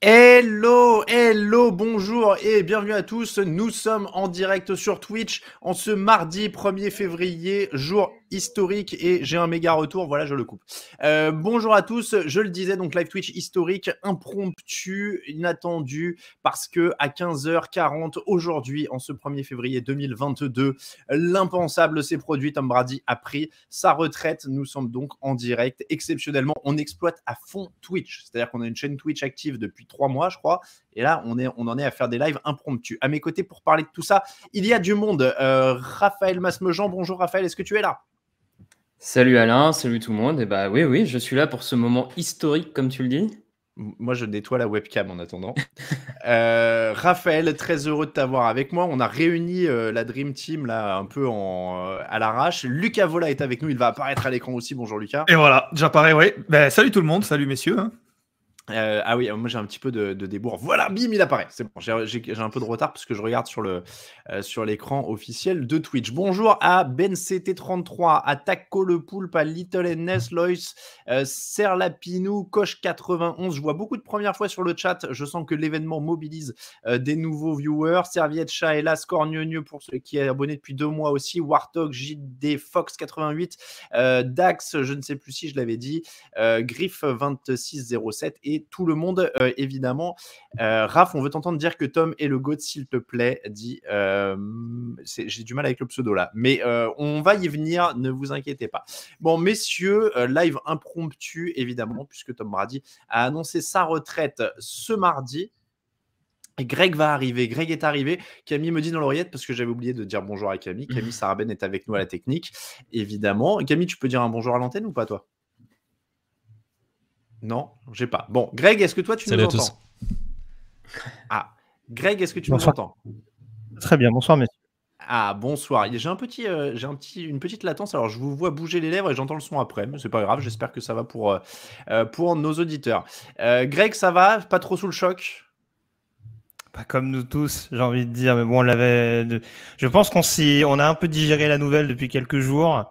Hello, bonjour et bienvenue à tous. Nous sommes en direct sur Twitch en ce mardi 1er février, jour historique et j'ai un méga retour, voilà je le coupe. Bonjour à tous, je le disais donc live Twitch historique, impromptu, inattendu parce que à 15h40 aujourd'hui en ce 1er février 2022, l'impensable s'est produit, Tom Brady a pris sa retraite. Nous sommes donc en direct, exceptionnellement on exploite à fond Twitch, c'est-à-dire qu'on a une chaîne Twitch active depuis 3 mois je crois, et là on en est à faire des lives impromptus. À mes côtés pour parler de tout ça, il y a du monde. Raphaël Masmejean, bonjour Raphaël, est-ce que tu es là? Salut Alain, salut tout le monde. Et bah oui, je suis là pour ce moment historique comme tu le dis. Moi je nettoie la webcam en attendant. Raphaël, très heureux de t'avoir avec moi. On a réuni la Dream Team là un peu à l'arrache. Lucas Vola est avec nous, il va apparaître à l'écran aussi. Bonjour Lucas. Et voilà, j'apparais, oui. Ben, salut tout le monde, salut messieurs. Ah oui, moi j'ai un petit peu de débours. Voilà, bim, il apparaît. C'est bon, j'ai un peu de retard parce que je regarde sur l'écran officiel de Twitch. Bonjour à BenCT33, à Taco le Poulpe, à Little Ness, Loïs, Serlapinou, Coche91. Je vois beaucoup de premières fois sur le chat. Je sens que l'événement mobilise des nouveaux viewers. Serviette Chat, Hélas, Cornieux pour ceux qui est abonné depuis 2 mois aussi. Warthog, JD, Fox88, Dax, je ne sais plus si je l'avais dit, Griff2607 et tout le monde, évidemment. Raph, on veut t'entendre dire que Tom est le GOAT, s'il te plaît. Dit, j'ai du mal avec le pseudo là, mais on va y venir, ne vous inquiétez pas. Bon, messieurs, live impromptu, évidemment, puisque Tom Brady a annoncé sa retraite ce mardi. Greg va arriver, Greg est arrivé. Camille me dit dans l'oreillette, parce que j'avais oublié de dire bonjour à Camille. Camille Saraben est avec nous à la technique, évidemment. Camille, tu peux dire un bonjour à l'antenne ou pas, toi? Non, j'ai pas. Bon, Greg, est-ce que toi tu nous entends? Ah, Greg, est-ce que tu nous entends? Très bien, bonsoir messieurs. Ah, bonsoir. J'ai une petite latence, alors je vous vois bouger les lèvres et j'entends le son après, mais c'est pas grave, j'espère que ça va pour nos auditeurs. Greg, ça va? Pas trop sous le choc? Pas comme nous tous, j'ai envie de dire, mais bon, je pense qu'on a un peu digéré la nouvelle depuis quelques jours,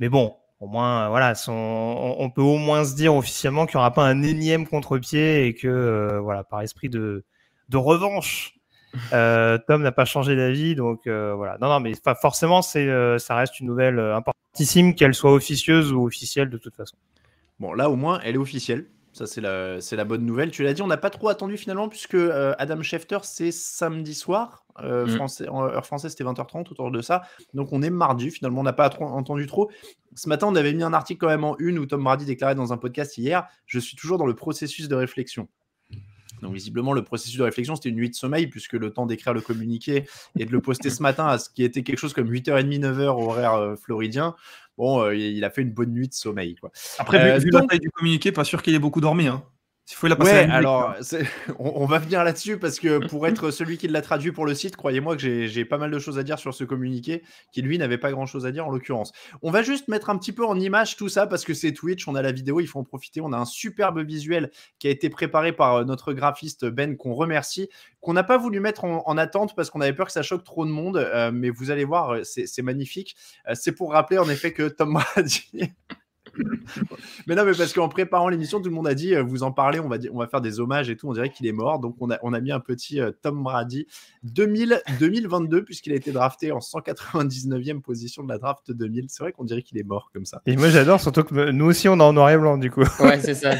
mais bon, au moins, voilà, on peut au moins se dire officiellement qu'il n'y aura pas un énième contre-pied et que, voilà, par esprit de revanche, Tom n'a pas changé d'avis, donc voilà. Non, mais forcément, ça reste une nouvelle importantissime, qu'elle soit officieuse ou officielle de toute façon. Bon, là au moins, elle est officielle. Ça, c'est la bonne nouvelle. Tu l'as dit, on n'a pas trop attendu finalement, puisque Adam Schefter, c'est samedi soir. Heure française, c'était 20h30, autour de ça. Donc, on est mardi. Finalement, on n'a pas entendu trop. Ce matin, on avait mis un article quand même en une où Tom Brady déclarait dans un podcast hier « Je suis toujours dans le processus de réflexion ». Donc visiblement, le processus de réflexion, c'était une nuit de sommeil, puisque le temps d'écrire le communiqué et de le poster ce matin à ce qui était quelque chose comme 8h30, 9h horaire floridien, bon, il a fait une bonne nuit de sommeil, quoi. Après, vu la taille du communiqué, pas sûr qu'il ait beaucoup dormi. Hein. Il a passé la nuit, alors, on va venir là-dessus, parce que pour être celui qui l'a traduit pour le site, croyez-moi que j'ai pas mal de choses à dire sur ce communiqué, qui lui n'avait pas grand-chose à dire en l'occurrence. On va juste mettre un petit peu en image tout ça, parce que c'est Twitch, on a la vidéo, il faut en profiter. On a un superbe visuel qui a été préparé par notre graphiste Ben, qu'on remercie, qu'on n'a pas voulu mettre en attente, parce qu'on avait peur que ça choque trop de monde, mais vous allez voir, c'est magnifique. C'est pour rappeler en effet que Tom Brady... Mais non, mais parce qu'en préparant l'émission, tout le monde a dit vous en parlez, on va faire des hommages et tout, on dirait qu'il est mort. Donc on a mis un petit Tom Brady 2022, puisqu'il a été drafté en 199e position de la draft 2000. C'est vrai qu'on dirait qu'il est mort comme ça. Et moi j'adore, surtout que nous aussi on est en noir et blanc du coup. Ouais, c'est ça.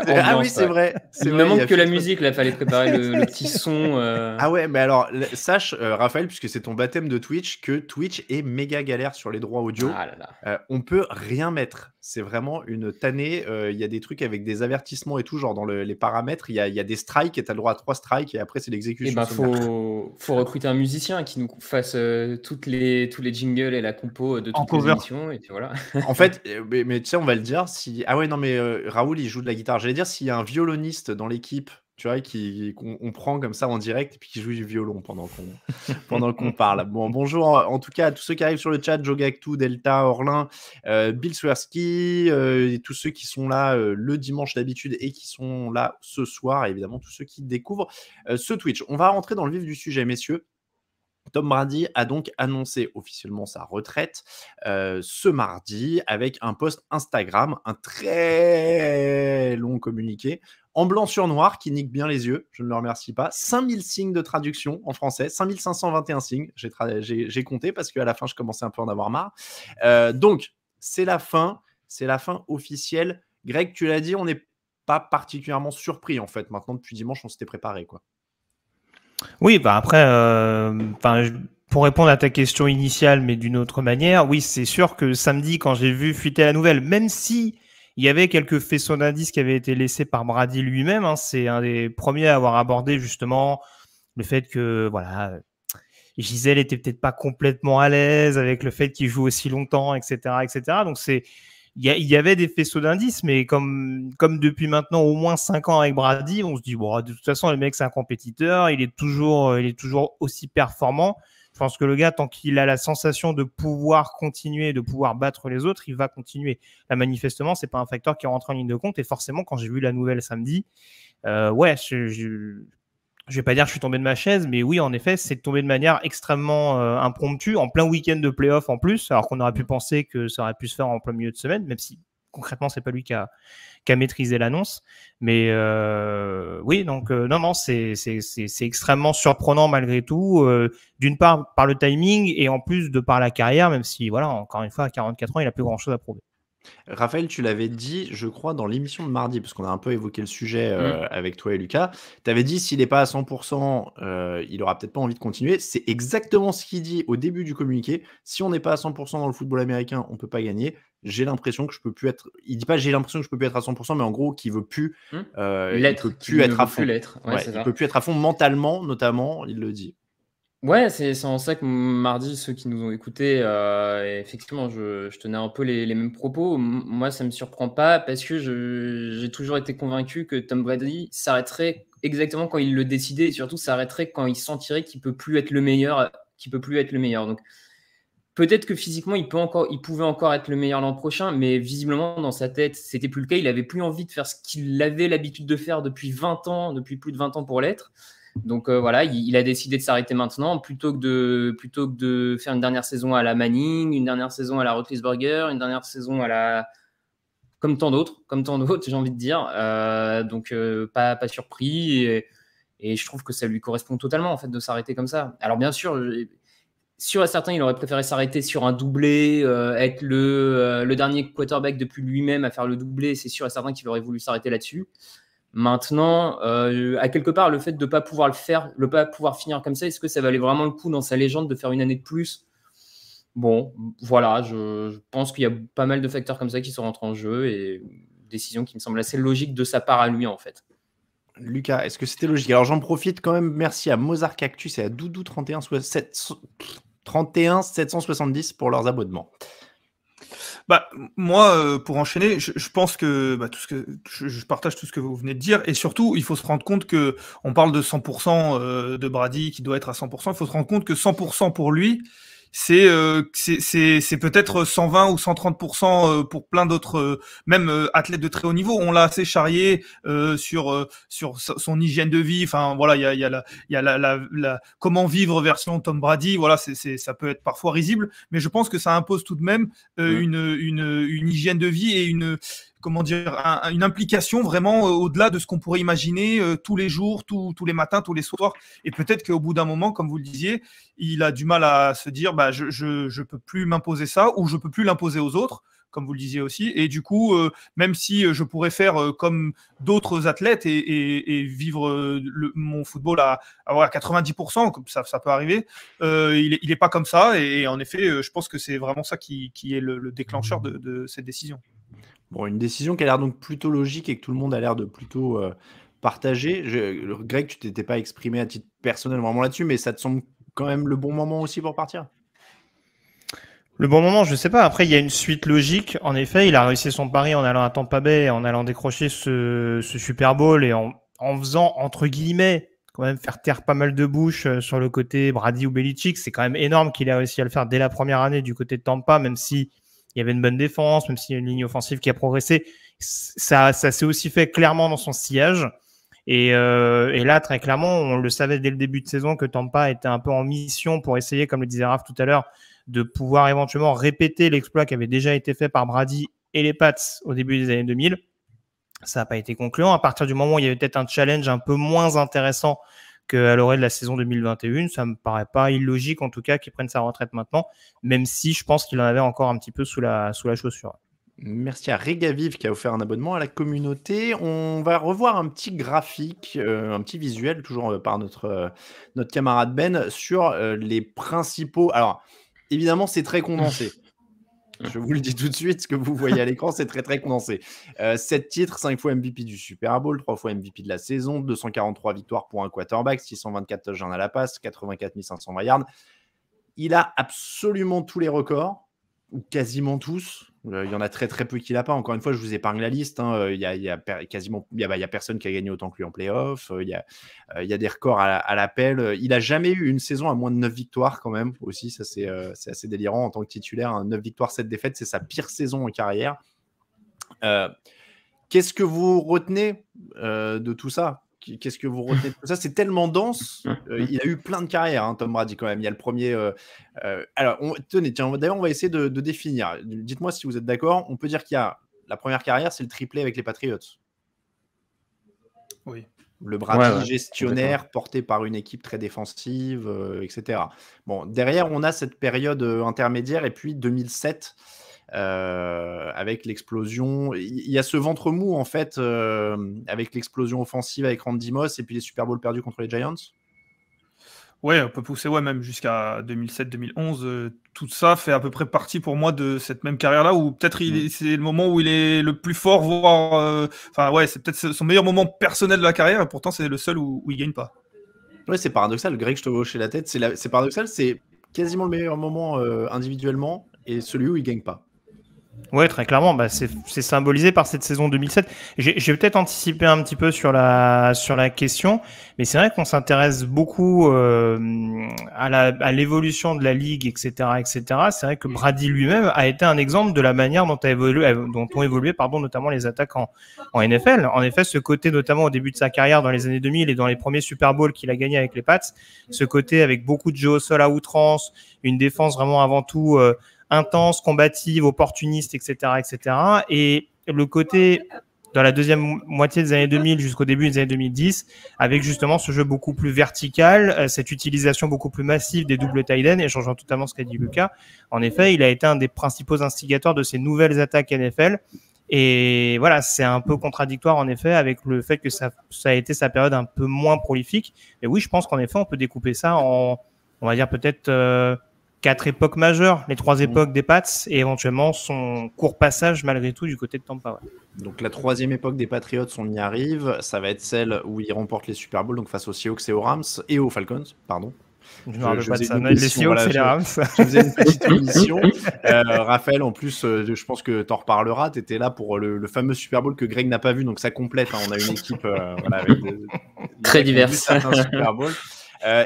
Ah oui, c'est vrai. Il ne manque que la musique, là, fallait préparer le petit son. Ah ouais, mais alors sache, Raphaël, puisque c'est ton baptême de Twitch, que Twitch est méga galère sur les droits audio. Ah là là. On peut rien mettre. C'est vraiment une tannée. Il y a des trucs avec des avertissements et tout, genre dans les paramètres, il y a des strikes et tu as le droit à 3 strikes et après c'est l'exécution. Et ben faut recruter un musicien qui nous fasse tous les jingles et la compo de toutes les émissions, et puis voilà. En fait, mais tu sais, on va le dire, si... Ah ouais, non, mais Raoul, il joue de la guitare. J'allais dire, s'il y a un violoniste dans l'équipe, tu vois, qu'on prend comme ça en direct, et puis qui joue du violon pendant qu'on parle. Bon, bonjour en tout cas à tous ceux qui arrivent sur le chat, Jogactu, Delta, Orlin, Bill Swersky, et tous ceux qui sont là le dimanche d'habitude et qui sont là ce soir, et évidemment tous ceux qui découvrent ce Twitch. On va rentrer dans le vif du sujet, messieurs. Tom Brady a donc annoncé officiellement sa retraite ce mardi avec un post Instagram, un très long long communiqué, en blanc sur noir, qui nique bien les yeux, je ne le remercie pas. 5000 signes de traduction en français, 5521 signes, j'ai compté parce qu'à la fin, je commençais un peu à en avoir marre. Donc, c'est la fin officielle. Greg, tu l'as dit, on n'est pas particulièrement surpris en fait. Maintenant, depuis dimanche, on s'était préparé, quoi. Oui, bah après, pour répondre à ta question initiale, mais d'une autre manière, oui, c'est sûr que samedi, quand j'ai vu fuiter la nouvelle, même si il y avait quelques faisceaux d'indices qui avaient été laissés par Brady lui-même, hein, c'est un des premiers à avoir abordé justement le fait que, voilà, Gisèle était peut-être pas complètement à l'aise avec le fait qu'il joue aussi longtemps, etc., etc. Donc il y avait des faisceaux d'indices, mais comme depuis maintenant au moins 5 ans avec Brady, on se dit, bon, de toute façon, le mec, c'est un compétiteur, il est toujours aussi performant. Je pense que le gars, tant qu'il a la sensation de pouvoir continuer, de pouvoir battre les autres, il va continuer. Là, manifestement, c'est pas un facteur qui rentre en ligne de compte. Et forcément, quand j'ai vu la nouvelle samedi, ouais, je vais pas dire que je suis tombé de ma chaise, mais oui, en effet, c'est tombé de manière extrêmement impromptue, en plein week-end de play-off en plus, alors qu'on aurait pu penser que ça aurait pu se faire en plein milieu de semaine, même si concrètement, c'est pas lui qui a maîtrisé l'annonce. Mais oui, donc non, c'est extrêmement surprenant malgré tout, d'une part par le timing et en plus de par la carrière, même si, voilà, encore une fois, à 44 ans, il n'a plus grand-chose à prouver. Raphaël, tu l'avais dit, je crois, dans l'émission de mardi, parce qu'on a un peu évoqué le sujet avec toi et Lucas. Tu avais dit, s'il n'est pas à 100%, il aura peut-être pas envie de continuer. C'est exactement ce qu'il dit au début du communiqué. Si on n'est pas à 100% dans le football américain, on ne peut pas gagner. J'ai l'impression que je peux plus être... Il dit pas j'ai l'impression que je peux plus être à 100%, mais en gros, qu'il veut plus... l'être, il peut plus être à fond. Ouais, il peut plus être à fond mentalement, notamment, il le dit. Ouais, c'est en ça que mardi, ceux qui nous ont écoutés, effectivement, je tenais un peu les mêmes propos. Moi, ça me surprend pas parce que j'ai toujours été convaincu que Tom Brady s'arrêterait exactement quand il le décidait et surtout s'arrêterait quand il sentirait qu'il peut plus être le meilleur, Donc, peut-être que physiquement, il pouvait encore être le meilleur l'an prochain, mais visiblement, dans sa tête, c'était plus le cas. Il avait plus envie de faire ce qu'il avait l'habitude de faire depuis plus de 20 ans pour l'être. Donc voilà, il a décidé de s'arrêter maintenant plutôt que de faire une dernière saison à la Manning, une dernière saison à la Roethlisberger, une dernière saison comme tant d'autres, j'ai envie de dire. Donc pas surpris et je trouve que ça lui correspond totalement en fait de s'arrêter comme ça. Alors bien sûr, sûr et certain, il aurait préféré s'arrêter sur un doublé, être le dernier quarterback depuis lui-même à faire le doublé. C'est sûr et certain qu'il aurait voulu s'arrêter là-dessus. Maintenant, à quelque part, le fait de ne pas pouvoir le faire, de ne pas pouvoir finir comme ça, est-ce que ça valait vraiment le coup dans sa légende de faire une année de plus? Bon, voilà, je pense qu'il y a pas mal de facteurs comme ça qui sont rentrés en jeu et une décision qui me semble assez logique de sa part à lui, en fait. Lucas, est-ce que c'était logique? Alors, j'en profite quand même. Merci à Mozart Cactus et à Doudou 31 770 pour leurs abonnements. Bah, moi, pour enchaîner, je pense que, je partage tout ce que vous venez de dire, et surtout, il faut se rendre compte que on parle de 100% de Brady qui doit être à 100%. Il faut se rendre compte que 100% pour lui, c'est peut-être 120 ou 130% pour plein d'autres, même athlètes de très haut niveau. On l'a assez charrié sur son hygiène de vie. Enfin voilà, il y a la comment vivre version Tom Brady. Voilà, ça peut être parfois risible, mais je pense que ça impose tout de même une hygiène de vie et une implication vraiment au-delà de ce qu'on pourrait imaginer tous les jours, tous les matins, tous les soirs. Et peut-être qu'au bout d'un moment, comme vous le disiez, il a du mal à se dire je peux plus m'imposer ça ou je peux plus l'imposer aux autres, comme vous le disiez aussi. Et du coup, même si je pourrais faire comme d'autres athlètes et vivre mon football à 90%, comme ça peut arriver, il est pas comme ça. Et en effet, je pense que c'est vraiment ça qui est le déclencheur de cette décision. Bon, une décision qui a l'air donc plutôt logique et que tout le monde a l'air de plutôt partager. Greg, tu t'étais pas exprimé à titre personnel vraiment là-dessus, mais ça te semble quand même le bon moment aussi pour partir? Le bon moment, je sais pas. Après, il y a une suite logique. En effet, il a réussi son pari en allant à Tampa Bay, en allant décrocher ce Super Bowl et en faisant, entre guillemets, quand même faire taire pas mal de bouches sur le côté Brady ou Belichick. C'est quand même énorme qu'il a réussi à le faire dès la première année du côté de Tampa, même si il y avait une bonne défense, même s'il y a une ligne offensive qui a progressé. Ça s'est aussi fait clairement dans son sillage. Et là, très clairement, on le savait dès le début de saison que Tampa était un peu en mission pour essayer, comme le disait Raph tout à l'heure, de pouvoir éventuellement répéter l'exploit qui avait déjà été fait par Brady et les Pats au début des années 2000. ça n'a pas été concluant. À partir du moment où il y avait peut-être un challenge un peu moins intéressant qu'à l'orée de la saison 2021, ça me paraît pas illogique en tout cas qu'il prenne sa retraite maintenant, même si je pense qu'il en avait encore un petit peu sous la chaussure. Merci à Regaviv qui a offert un abonnement à la communauté. On va revoir un petit graphique, un petit visuel, toujours par notre camarade Ben, sur les principaux. Alors, évidemment, c'est très condensé. Je vous le dis tout de suite, ce que vous voyez à l'écran, c'est très très condensé. 7 titres, 5 fois MVP du Super Bowl, 3 fois MVP de la saison, 243 victoires pour un quarterback, 624 touchdowns à la passe, 84 520 yards. Il a absolument tous les records, ou quasiment tous. Il y en a très très peu qui l'a pas. Encore une fois, je vous épargne la liste. Il y a personne qui a gagné autant que lui en playoff. Il y a des records à l'appel. Il a jamais eu une saison à moins de 9 victoires quand même aussi. Ça c'est assez délirant en tant que titulaire. 9 victoires, 7 défaites, c'est sa pire saison en carrière. Qu'est-ce que vous retenez de tout ça? Qu'est-ce que vous retenez de tout ça? C'est tellement dense. Il a eu plein de carrières, Tom Brady, quand même. Il y a le premier. Alors, tenez, tiens, d'ailleurs, on va essayer de définir. Dites-moi si vous êtes d'accord. On peut dire qu'il y a la première carrière, c'est le triplé avec les Patriots. Oui. Le Brady gestionnaire, porté par une équipe très défensive, etc. Bon, derrière, on a cette période intermédiaire et puis 2007. Avec l'explosion, il y a ce ventre mou en fait avec l'explosion offensive avec Randy Moss et puis les Super Bowls perdus contre les Giants. Ouais, on peut pousser même jusqu'à 2007-2011. Tout ça fait à peu près partie pour moi de cette même carrière-là où peut-être c'est le moment où il est le plus fort, voire c'est peut-être son meilleur moment personnel de la carrière et pourtant c'est le seul où il gagne pas. Ouais, c'est paradoxal. Greg, je te vois hocher la tête. C'est paradoxal, c'est quasiment le meilleur moment individuellement et celui où il gagne pas. Oui, très clairement, c'est symbolisé par cette saison 2007. J'ai peut-être anticipé un petit peu sur la question, mais c'est vrai qu'on s'intéresse beaucoup à l'évolution de la ligue, etc., etc. C'est vrai que Brady lui-même a été un exemple de la manière dont ont évolué, notamment les attaques en NFL. En effet, ce côté, notamment au début de sa carrière dans les années 2000 et dans les premiers Super Bowls qu'il a gagné avec les Pats, ce côté avec beaucoup de jeux au sol à outrance, une défense vraiment avant tout intense, combative, opportuniste, etc., etc. Et le côté dans la deuxième moitié des années 2000 jusqu'au début des années 2010, avec justement ce jeu beaucoup plus vertical, cette utilisation beaucoup plus massive des doubles tight ends, et je rejoins totalement ce qu'a dit Lucas. En effet, il a été un des principaux instigateurs de ces nouvelles attaques NFL. Et voilà, c'est un peu contradictoire en effet avec le fait que ça a été sa période un peu moins prolifique. Mais oui, je pense qu'en effet, on peut découper ça en, on va dire peut-être 4 époques majeures, les 3 époques des Pats et éventuellement son court passage malgré tout du côté de Tampa. Ouais. Donc la 3e époque des Patriots, on y arrive. Ça va être celle où ils remportent les Super Bowls, donc face aux Seahawks et aux Rams et aux Falcons, pardon. Je ne me rappelle pas de ça. Les Seahawks et les Rams. Je faisais une petite émission. Raphaël, en plus, je pense que tu en reparleras. Tu étais là pour le fameux Super Bowl que Greg n'a pas vu, donc ça complète. On a une équipe avec très diverse. Super Bowl.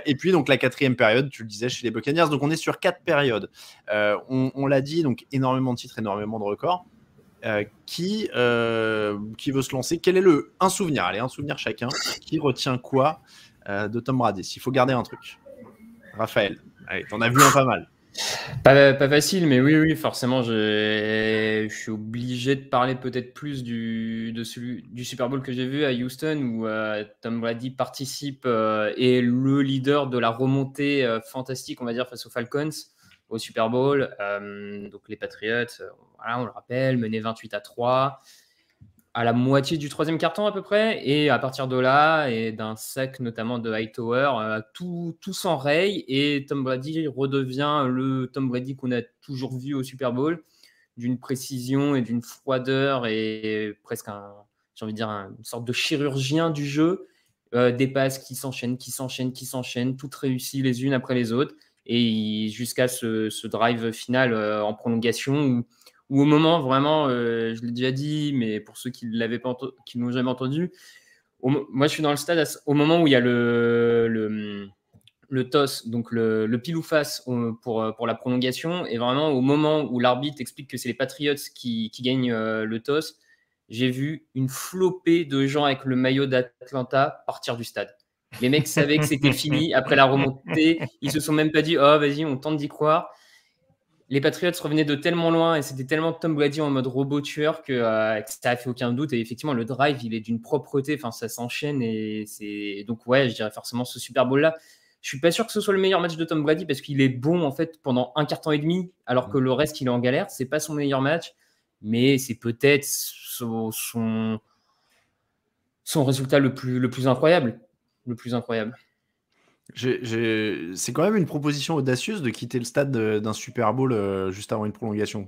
Et puis donc la 4e période, tu le disais, chez les Buccaneers. Donc on est sur 4 périodes. On l'a dit, donc énormément de titres, énormément de records. Qui veut se lancer? Quel est un souvenir? Allez, un souvenir chacun. Qui retient quoi de Tom Brady? S'il faut garder un truc. Raphaël, allez, t'en as vu un pas mal. Pas facile, mais oui, forcément, je suis obligé de parler peut-être plus du Super Bowl que j'ai vu à Houston où Tom Brady participe et est le leader de la remontée fantastique, on va dire, face aux Falcons au Super Bowl. Donc les Patriots, on le rappelle, menaient 28-3 à la moitié du 3e quart-temps à peu près, et à partir de là, et d'un sac notamment de Hightower, tout s'enraye, et Tom Brady redevient le Tom Brady qu'on a toujours vu au Super Bowl, d'une précision et d'une froideur, et presque j'ai envie de dire une sorte de chirurgien du jeu, des passes qui s'enchaînent, toutes réussies les unes après les autres, et jusqu'à ce drive final en prolongation où au moment, vraiment, je l'ai déjà dit, mais pour ceux qui ne l'ont jamais entendu, moi, je suis dans le stade au moment où il y a le toss, donc le pile ou face pour la prolongation, et vraiment au moment où l'arbitre explique que c'est les Patriots qui gagnent le toss, j'ai vu une flopée de gens avec le maillot d'Atlanta partir du stade. Les mecs savaient que c'était fini après la remontée. Ils se sont même pas dit « Oh, vas-y, on tente d'y croire ». les Patriots revenaient de tellement loin et c'était tellement Tom Brady en mode robot tueur que ça a fait aucun doute. Et effectivement, le drive, il est d'une propreté. Enfin, ça s'enchaîne et c'est donc ouais, je dirais forcément ce Super Bowl là. Je suis pas sûr que ce soit le meilleur match de Tom Brady parce qu'il est bon en fait pendant un quart temps et demi, alors que le reste il est en galère. C'est pas son meilleur match, mais c'est peut-être son résultat le plus incroyable, C'est quand même une proposition audacieuse de quitter le stade d'un Super Bowl juste avant une prolongation.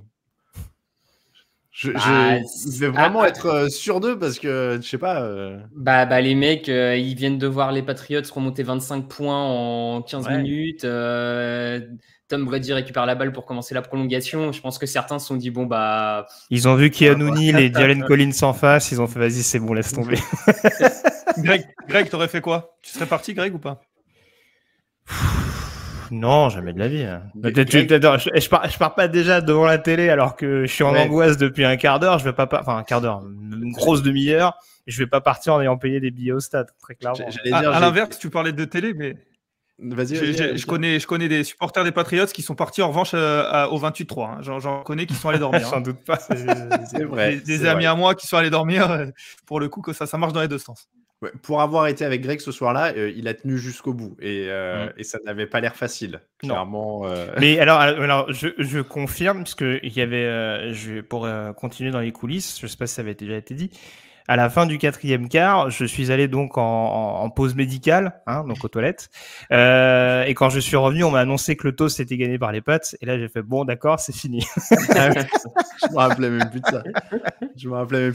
Je vais vraiment être sûr d'eux parce que je sais pas. Les mecs, ils viennent de voir les Patriots remonter 25 points en 15 minutes. Tom Brady récupère la balle pour commencer la prolongation. Je pense que certains se sont dit bon bah. Ils ont vu Keanu Neal et Jalen Collins en face. Ils ont fait vas-y c'est bon laisse tomber. Greg, t'aurais fait quoi? Tu serais parti, Greg, ou pas? Non, jamais de la vie. Je pars pas déjà devant la télé alors que je suis en angoisse depuis un quart d'heure. Je vais pas, enfin un quart d'heure, une grosse demi-heure. Je vais pas partir en ayant payé des billets au stade, très clairement. À l'inverse, tu parlais de télé, mais vas-y. Je connais des supporters des Patriots qui sont partis en revanche au 28-3. Hein. J'en connais qui sont allés dormir. J'en doute pas. C'est vrai. Des amis à moi qui sont allés dormir. Pour le coup, que ça marche dans les deux sens. Ouais, pour avoir été avec Greg ce soir-là, il a tenu jusqu'au bout et ça n'avait pas l'air facile, clairement. Mais alors je confirme parce que il y avait, pour continuer dans les coulisses, je sais pas si ça avait déjà été dit. À la fin du 4e quart, je suis allé donc en pause médicale, donc aux toilettes. Et quand je suis revenu, on m'a annoncé que le toast était gagné par les Pats. Et là, j'ai fait bon, d'accord, c'est fini. Je me rappelais même plus de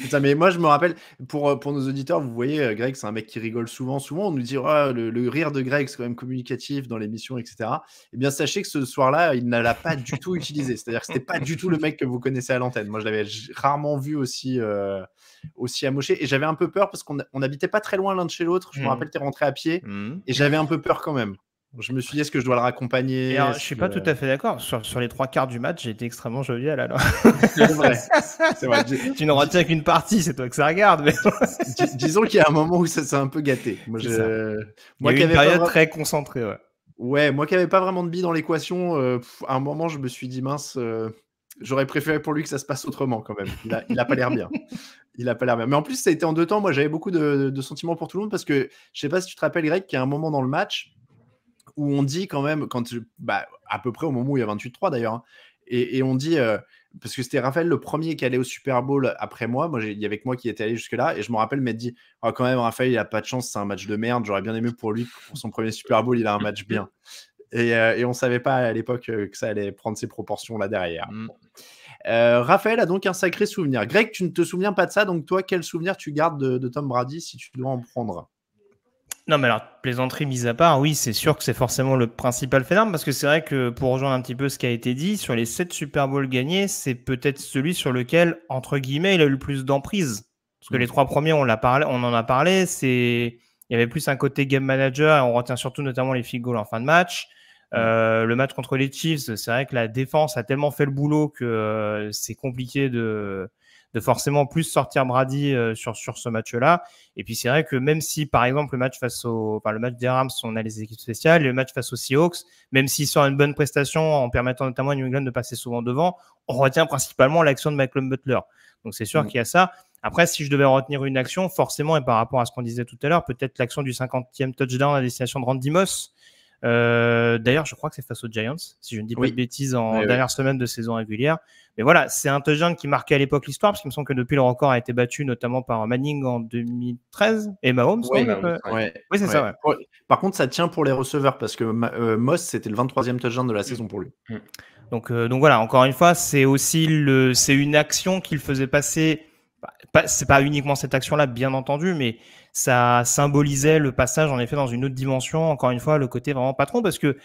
ça. Mais moi, je me rappelle, pour nos auditeurs, vous voyez, Greg, c'est un mec qui rigole souvent. Souvent, on nous dit le rire de Greg, c'est quand même communicatif dans l'émission, etc. Eh bien, sachez que ce soir-là, il ne l'a pas du tout utilisé. C'est-à-dire que c'était pas du tout le mec que vous connaissez à l'antenne. Moi, je l'avais rarement vu aussi amoché. Et j'avais un peu peur parce qu'on n'habitait pas très loin l'un de chez l'autre. Je me rappelle, t'es rentré à pied et j'avais un peu peur quand même. Je me suis dit, est-ce que je dois le raccompagner? Alors, je suis pas tout à fait d'accord. Sur les 3 quarts du match, j'ai été extrêmement jovial alors. C'est vrai. Tu n'en retiens qu'une partie, c'est toi que ça regarde. Mais... disons qu'il y a un moment où ça s'est un peu gâté. Moi, il y a eu une période très concentrée. Ouais, moi qui n'avais pas vraiment de billes dans l'équation, à un moment, je me suis dit, mince, j'aurais préféré pour lui que ça se passe autrement quand même. Il a pas l'air bien. Il a pas l'air bien. Mais en plus, ça a été en 2 temps. Moi, j'avais beaucoup de sentiments pour tout le monde parce que je sais pas si tu te rappelles, Greg, qu'il y a un moment dans le match où on dit quand même, à peu près au moment où il y a 28-3 d'ailleurs, et on dit, parce que c'était Raphaël le premier qui allait au Super Bowl après moi, il y avait que moi qui était allé jusque-là, et je me rappelle m'être dit, quand même, Raphaël, il a pas de chance, c'est un match de merde, j'aurais bien aimé pour lui, pour son premier Super Bowl, il a un match bien. Et on savait pas à l'époque que ça allait prendre ces proportions là derrière. Raphaël a donc un sacré souvenir. Greg, tu ne te souviens pas de ça, donc toi, quel souvenir tu gardes de Tom Brady si tu dois en prendre? Non, mais alors, plaisanterie mise à part, oui, c'est sûr que c'est forcément le principal fait d'armes, parce que c'est vrai que pour rejoindre un petit peu ce qui a été dit, sur les 7 Super Bowls gagnés, c'est peut-être celui sur lequel, entre guillemets, il a eu le plus d'emprise. Parce que les 3 premiers, on en a parlé, il y avait plus un côté game manager, et on retient surtout notamment les field goals en fin de match. Le match contre les Chiefs, c'est vrai que la défense a tellement fait le boulot que c'est compliqué de forcément plus sortir Brady sur ce match-là. Et puis c'est vrai que même si, par exemple, le match des Rams, on a les équipes spéciales, le match face aux Seahawks, même s'il sort une bonne prestation en permettant notamment à New England de passer souvent devant, on retient principalement l'action de Malcolm Butler. Donc c'est sûr qu'il y a ça. Après, si je devais retenir une action, forcément, et par rapport à ce qu'on disait tout à l'heure, peut-être l'action du 50e touchdown à destination de Randy Moss. D'ailleurs, je crois que c'est face aux Giants, si je ne dis pas de bêtises, en dernière semaine de saison régulière. Mais voilà, c'est un touchdown qui marquait à l'époque l'histoire, parce qu'il me semble que depuis le record a été battu notamment par Manning en 2013 et Mahomes. Oui, c'est ça. Ouais. Par contre, ça tient pour les receveurs, parce que Moss, c'était le 23e touchdown de la saison pour lui. Donc voilà, encore une fois, c'est aussi c'est une action qu'il faisait passer. C'est pas uniquement cette action-là, bien entendu, mais ça symbolisait le passage en effet dans une autre dimension. Encore une fois, le côté vraiment patron, parce que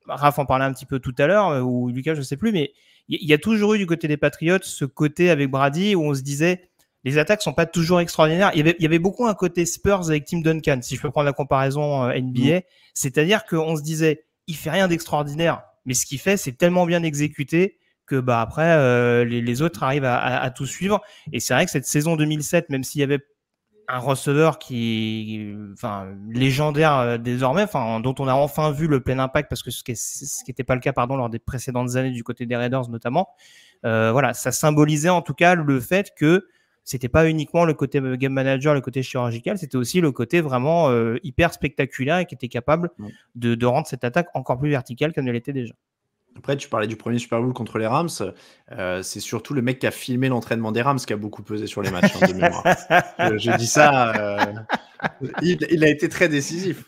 Raph en parlait un petit peu tout à l'heure, ou Lucas, je sais plus, mais il y a toujours eu du côté des Patriots ce côté avec Brady où on se disait les attaques sont pas toujours extraordinaires. Il y avait beaucoup un côté Spurs avec Tim Duncan, si je peux prendre la comparaison NBA, c'est-à-dire qu'on se disait il fait rien d'extraordinaire, mais ce qu'il fait c'est tellement bien exécuté que après les autres arrivent à tout suivre. Et c'est vrai que cette saison 2007, même s'il y avait un receveur légendaire désormais, dont on a enfin vu le plein impact, parce que ce qui n'était pas le cas lors des précédentes années du côté des Raiders notamment. Ça symbolisait en tout cas le fait que c'était pas uniquement le côté game manager, le côté chirurgical, c'était aussi le côté vraiment hyper spectaculaire et qui était capable de rendre cette attaque encore plus verticale qu'elle ne l'était déjà. Après, tu parlais du premier Super Bowl contre les Rams. C'est surtout le mec qui a filmé l'entraînement des Rams qui a beaucoup pesé sur les matchs, de mémoire. Je dis ça. Il a été très décisif.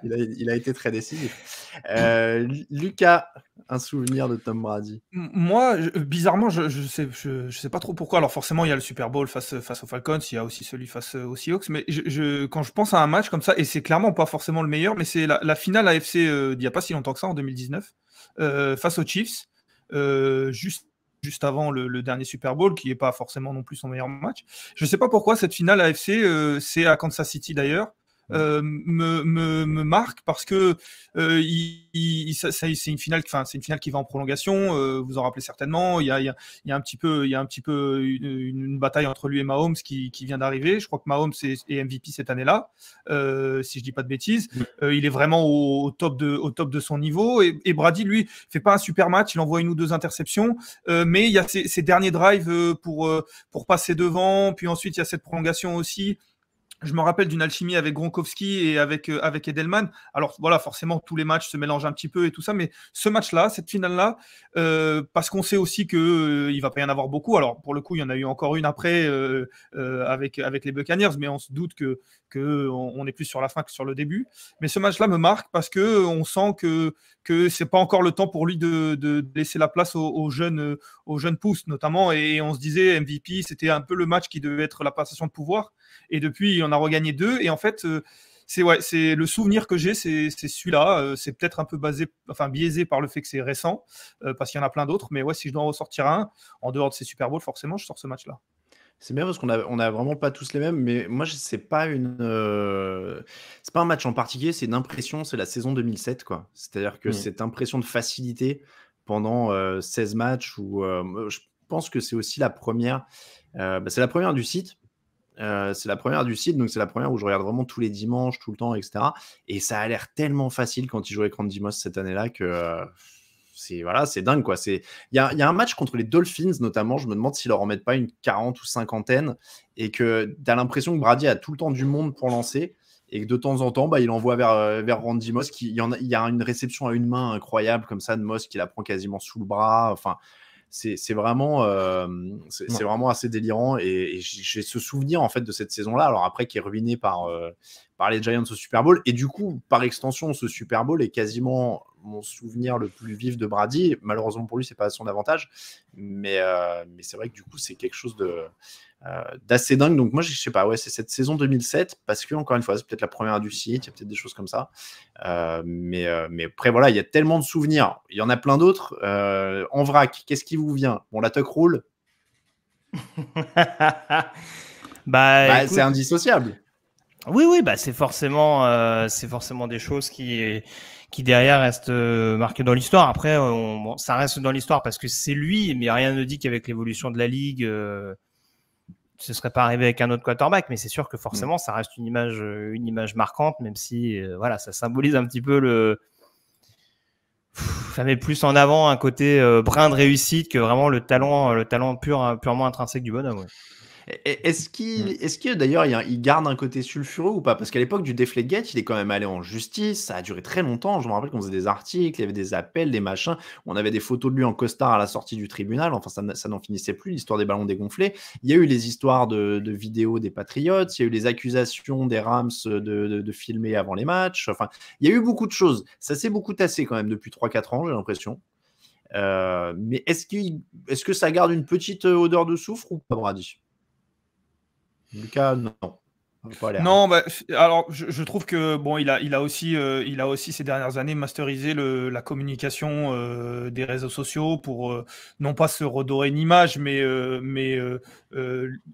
Il a été très décisif. Lucas, un souvenir de Tom Brady? Moi, bizarrement, je sais pas trop pourquoi. Alors forcément, il y a le Super Bowl face aux Falcons, il y a aussi celui face aux Seahawks. Mais quand je pense à un match comme ça, et c'est clairement pas forcément le meilleur, mais c'est la finale AFC d'il y a pas si longtemps que ça, en 2019, face aux Chiefs, juste avant le dernier Super Bowl, qui est pas forcément non plus son meilleur match. Je sais pas pourquoi cette finale AFC, c'est à Kansas City d'ailleurs. Me marque parce que c'est une finale qui va en prolongation. Vous en rappelez certainement. Il y a un petit peu une bataille entre lui et Mahomes qui vient d'arriver. Je crois que Mahomes est MVP cette année-là, si je dis pas de bêtises. Il est vraiment au top de son niveau. Et Brady, lui, fait pas un super match. Il envoie 1 ou 2 interceptions, mais il y a ces derniers drives pour passer devant. Puis ensuite il y a cette prolongation aussi. Je me rappelle d'une alchimie avec Gronkowski et avec Edelman. Alors voilà, forcément, tous les matchs se mélangent un petit peu et tout ça, mais ce match-là, cette finale-là, parce qu'on sait aussi qu'il va pas y en avoir beaucoup. Alors pour le coup, il y en a eu encore une après avec les Buccaneers, mais on se doute que on est plus sur la fin que sur le début. Mais ce match-là me marque parce que on sent que c'est pas encore le temps pour lui de laisser la place aux jeunes pousses notamment. Et on se disait MVP, c'était un peu le match qui devait être la passation de pouvoir. Et depuis, on a regagné 2. Et en fait, c'est le souvenir que j'ai, c'est celui-là. C'est peut-être un peu biaisé par le fait que c'est récent, parce qu'il y en a plein d'autres. Mais ouais, si je dois en ressortir un, en dehors de ces Super Bowls, forcément, je sors ce match-là. C'est bien parce qu'on a vraiment pas tous les mêmes, mais moi, c'est pas c'est pas un match en particulier, c'est une impression, c'est la saison 2007, quoi. C'est-à-dire que cette impression de facilité pendant 16 matchs, où je pense que c'est aussi la première, c'est la première du site. C'est la première du site, donc c'est la première où je regarde vraiment tous les dimanches, tout le temps, etc. Et ça a l'air tellement facile quand il jouait avec Randy Moss cette année-là que c'est dingue, quoi. Il y a un match contre les Dolphins, notamment, je me demande s'ils leur en mettent pas une 40 ou 50aine, et que tu as l'impression que Brady a tout le temps du monde pour lancer, et que de temps en temps, il envoie vers Randy Moss. Il y a une réception à une main incroyable, comme ça, de Moss qui la prend quasiment sous le bras. Enfin, c'est vraiment assez délirant, et j'ai ce souvenir en fait de cette saison-là, alors après qui est ruiné par les Giants au Super Bowl, et du coup par extension ce Super Bowl est quasiment mon souvenir le plus vif de Brady. Malheureusement pour lui c'est pas à son avantage, mais c'est vrai que du coup c'est quelque chose d'assez dingue. Donc moi je sais pas, ouais, c'est cette saison 2007, parce que encore une fois c'est peut-être la première du site, il y a peut-être des choses comme ça, mais après voilà, il y a tellement de souvenirs, il y en a plein d'autres. En vrac, qu'est-ce qui vous vient? Bon, la tuck rule, Écoute, c'est indissociable. Oui, c'est forcément des choses qui derrière restent marquées dans l'histoire. Après, ça reste dans l'histoire parce que c'est lui, mais rien ne dit qu'avec l'évolution de la ligue, ce serait pas arrivé avec un autre quarterback. Mais c'est sûr que forcément, ça reste une image marquante, même si ça symbolise un petit peu ça met plus en avant un côté brin de réussite que vraiment le talent purement intrinsèque du bonhomme. Ouais. Est-ce qu'il d'ailleurs il garde un côté sulfureux ou pas? Parce qu'à l'époque du Deflategate, il est quand même allé en justice, ça a duré très longtemps. Je me rappelle qu'on faisait des articles, il y avait des appels, des machins, on avait des photos de lui en costard à la sortie du tribunal. Enfin, ça n'en finissait plus, l'histoire des ballons dégonflés. Il y a eu les histoires de vidéos des Patriots, il y a eu les accusations des Rams de filmer avant les matchs. Enfin, il y a eu beaucoup de choses. Ça s'est beaucoup tassé quand même depuis 3-4 ans, j'ai l'impression. Mais est-ce que ça garde une petite odeur de soufre ou pas, Brady? Lucas, non. Non, alors je trouve que bon, il a aussi ces dernières années masterisé la communication des réseaux sociaux pour non pas se redorer une image, mais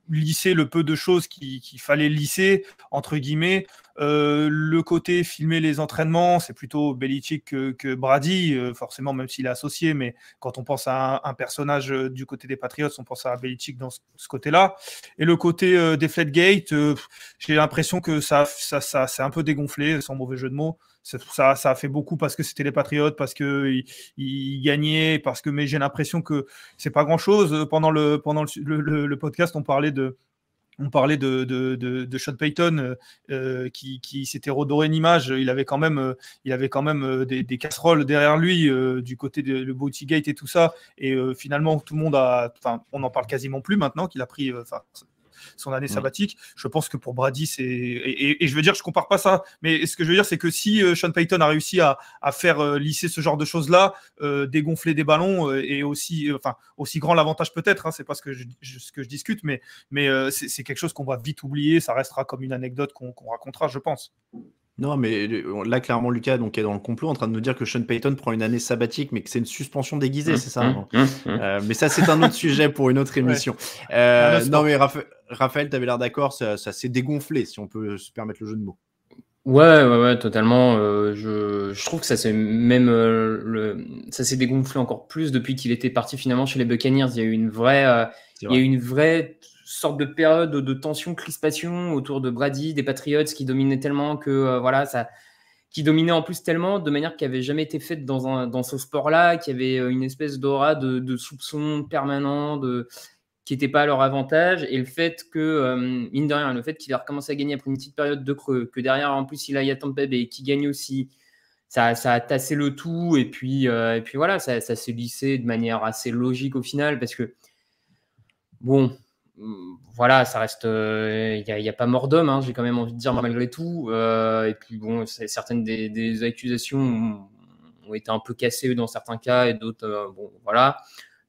lisser le peu de choses qu'il fallait lisser entre guillemets. Le côté filmer les entraînements, c'est plutôt Belichick que Brady, forcément, même s'il est associé, mais quand on pense à un personnage du côté des Patriots, on pense à Belichick dans ce côté-là. Et le côté Deflategate, j'ai l'impression que ça c'est un peu dégonflé, sans mauvais jeu de mots. Ça a fait beaucoup parce que c'était les Patriots, parce qu'ils gagnaient, mais j'ai l'impression que c'est pas grand-chose. Pendant le podcast, on parlait de Sean Payton qui s'était redoré une image. Il avait quand même des casseroles derrière lui du côté de Boutygate et tout ça. Et finalement, tout le monde on n'en parle quasiment plus maintenant qu'il a pris son année sabbatique. Je pense que pour Brady, c'est et je veux dire, je compare pas ça, mais ce que je veux dire, c'est que si Sean Payton a réussi à faire lisser ce genre de choses-là, dégonfler des ballons et aussi grand l'avantage peut-être, hein, c'est pas ce que je discute, mais c'est quelque chose qu'on va vite oublier, ça restera comme une anecdote qu'on racontera, je pense. Non, mais là, clairement, Lucas donc, est dans le complot en train de nous dire que Sean Payton prend une année sabbatique, mais que c'est une suspension déguisée, c'est ça, hein mais ça, c'est un autre sujet pour une autre émission. Non, mais Raphaël, tu avais l'air d'accord, ça s'est dégonflé, si on peut se permettre le jeu de mots. Ouais, totalement. Je trouve que ça s'est même ça s'est dégonflé encore plus depuis qu'il était parti finalement chez les Buccaneers. Il y a eu une vraie sorte de période de tension, crispation autour de Brady, des Patriots qui dominaient tellement que qui dominait en plus tellement de manière qui n'avait jamais été faite dans ce sport-là, qui avait une espèce d'aura de soupçon permanent, qui n'était pas à leur avantage. Et le fait que, mine de rien, le fait qu'il a recommencé à gagner après une petite période de creux, que derrière, en plus, il a Tampa Bay et qui gagne aussi, ça a tassé le tout. Et puis voilà, ça s'est lissé de manière assez logique au final, parce que, bon, voilà, ça reste. Il n'y a pas mort d'homme, hein, j'ai quand même envie de dire, malgré tout. Et puis, bon, certaines des accusations ont été un peu cassées dans certains cas et d'autres, bon, voilà.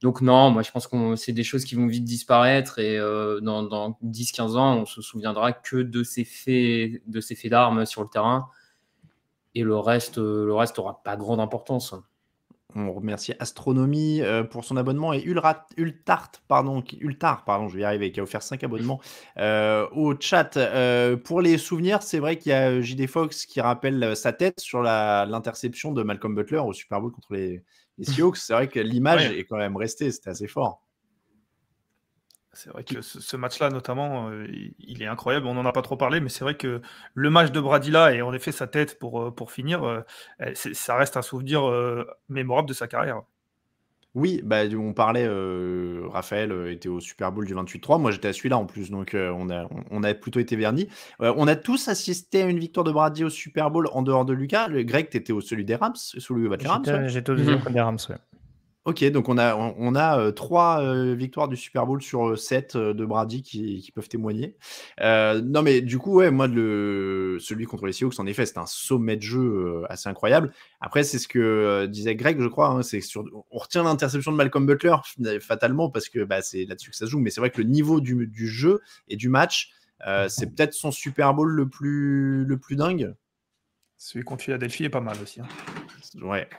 Donc non, moi je pense que c'est des choses qui vont vite disparaître et dans 10-15 ans, on se souviendra que de ces faits d'armes sur le terrain et le reste aura pas grande importance. On remercie Astronomie pour son abonnement et Ultart, je vais y arriver, qui a offert 5 abonnements au chat. Pour les souvenirs, c'est vrai qu'il y a JD Fox qui rappelle sa tête sur l'interception de Malcolm Butler au Super Bowl contre les Seahawks. C'est vrai que l'image est quand même restée, c'était assez fort. C'est vrai que ce match-là, notamment, il est incroyable. On n'en a pas trop parlé, mais c'est vrai que le match de Brady là, et en effet sa tête pour finir, ça reste un souvenir mémorable de sa carrière. Oui, on parlait, Raphaël était au Super Bowl du 28-3. Moi, j'étais à celui-là en plus, donc on a plutôt été vernis. On a tous assisté à une victoire de Brady au Super Bowl en dehors de Lucas. Greg, tu étais au celui des Rams, celui des Rams, ouais. J'étais au deuxième des Rams, ouais. Ok, donc on a 3 victoires du Super Bowl sur 7 de Brady qui peuvent témoigner. Non, mais du coup, ouais, moi, celui contre les Seahawks, en effet, c'était un sommet de jeu assez incroyable. Après, c'est ce que disait Greg, je crois, hein, c'est on retient l'interception de Malcolm Butler fatalement parce que c'est là-dessus que ça se joue. Mais c'est vrai que le niveau du jeu et du match, c'est peut-être son Super Bowl le plus dingue. Celui contre Philadelphie est pas mal aussi. Hein. Ouais.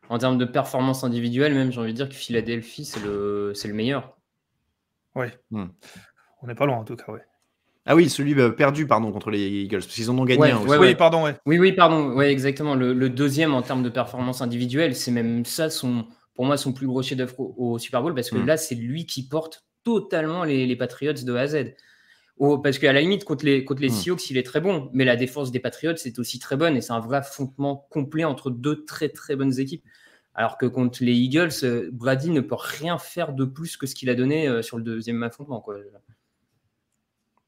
En termes de performance individuelle, même, j'ai envie de dire que Philadelphie, c'est le meilleur. Ouais. On n'est pas loin, en tout cas, ouais. Ah oui, celui perdu, contre les Eagles, parce qu'ils en ont gagné un aussi. Oui, pardon, ouais. Oui, pardon, ouais, exactement. Le deuxième, en termes de performance individuelle, c'est même ça, pour moi, son plus gros chef-d'œuvre au Super Bowl, parce que là, c'est lui qui porte totalement les Patriots de A à Z. Parce qu'à la limite, contre les Seahawks, il est très bon, mais la défense des Patriots, c'est aussi très bonne, et c'est un vrai affrontement complet entre deux très très bonnes équipes. Alors que contre les Eagles, Brady ne peut rien faire de plus que ce qu'il a donné sur le deuxième affrontement, quoi.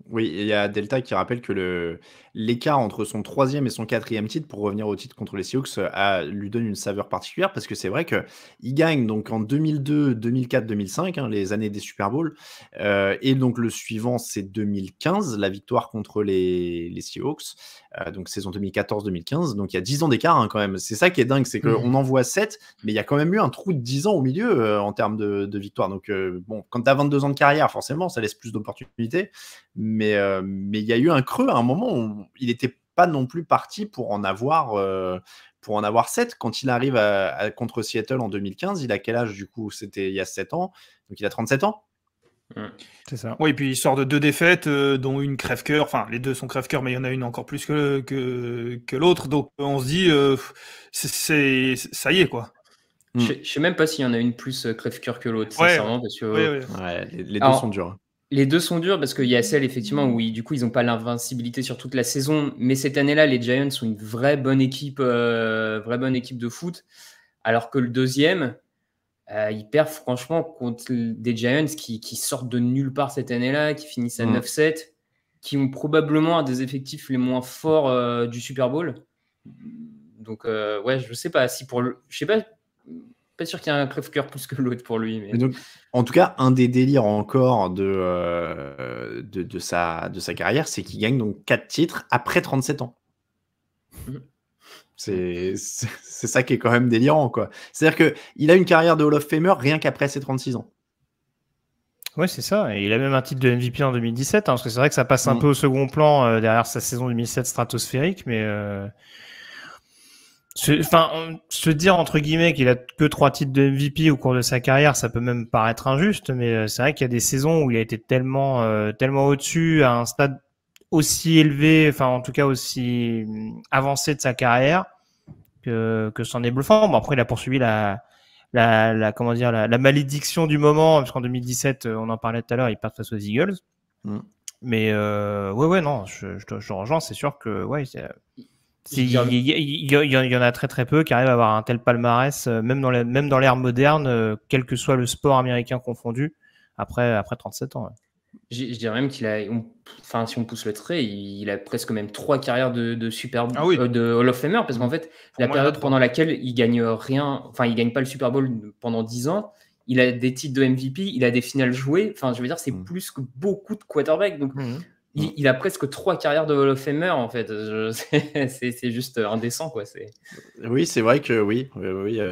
Oui, il y a Delta qui rappelle que l'écart entre son 3e et son 4e titre, pour revenir au titre contre les Seahawks, lui donne une saveur particulière parce que c'est vrai qu'il gagne donc en 2002, 2004, 2005, les années des Super Bowls. Et donc le suivant, c'est 2015, la victoire contre les Seahawks. Donc saison 2014-2015. Donc il y a 10 ans d'écart quand même. C'est ça qui est dingue, c'est qu'on en voit 7, mais il y a quand même eu un trou de 10 ans au milieu en termes de victoire. Donc quand tu as 22 ans de carrière, forcément, ça laisse plus d'opportunités. Mais il y a eu un creux à un moment où il n'était pas non plus parti pour en avoir 7. Quand il arrive contre Seattle en 2015, il a quel âge du coup? C'était il y a 7 ans, donc il a 37 ans. C'est ça. Oui, et puis il sort de 2 défaites, dont une crève-cœur. Enfin, les 2 sont crève-cœur, mais il y en a une encore plus que l'autre. Donc on se dit, ça y est, quoi. Je sais même pas s'il y en a une plus crève-cœur que l'autre, Ouais, sincèrement, parce que Ouais, les deux Alors, sont durs. les deux sont durs parce qu'il y a celle effectivement où du coup ils n'ont pas l'invincibilité sur toute la saison, mais cette année-là les Giants sont une vraie bonne équipe de foot, alors que le deuxième ils perdent franchement contre des Giants qui sortent de nulle part cette année-là, qui finissent à 9-7, qui ont probablement un des effectifs les moins forts du Super Bowl. Donc ouais, je sais pas si je sais pas sûr qu'il y a un crève-cœur plus que l'autre pour lui. Mais... Donc, en tout cas, un des délires encore de sa carrière, c'est qu'il gagne donc 4 titres après 37 ans. C'est ça qui est quand même délirant, quoi. C'est-à-dire qu'il a une carrière de Hall of Famer rien qu'après ses 36 ans. Ouais, c'est ça. Et il a même un titre de MVP en 2017, parce que c'est vrai que ça passe un peu au second plan derrière sa saison 2007 stratosphérique, mais se dire entre guillemets qu'il a que 3 titres de MVP au cours de sa carrière, ça peut même paraître injuste, mais c'est vrai qu'il y a des saisons où il a été tellement au-dessus, à un stade aussi élevé, enfin en tout cas aussi avancé de sa carrière, que c'en est bluffant. Bon, après il a poursuivi la malédiction du moment, parce qu'en 2017, on en parlait tout à l'heure, ils perdent face aux Eagles. Mais ouais, non, je te rejoins, c'est sûr que il y en a très très peu qui arrivent à avoir un tel palmarès, même dans l'ère moderne, quel que soit le sport américain confondu, après 37 ans. Ouais. Je dirais même qu'il a, si on pousse le trait, il a presque même 3 carrières de Super Bowl, de Hall of Famer, parce qu'en fait, la période pendant laquelle il gagne rien, enfin, il gagne pas le Super Bowl pendant 10 ans, il a des titres de MVP, il a des finales jouées, enfin, je veux dire, c'est plus que beaucoup de quarterbacks, donc il a presque 3 carrières de Hall of Famer, en fait. C'est juste indécent, quoi. Oui, c'est vrai que oui.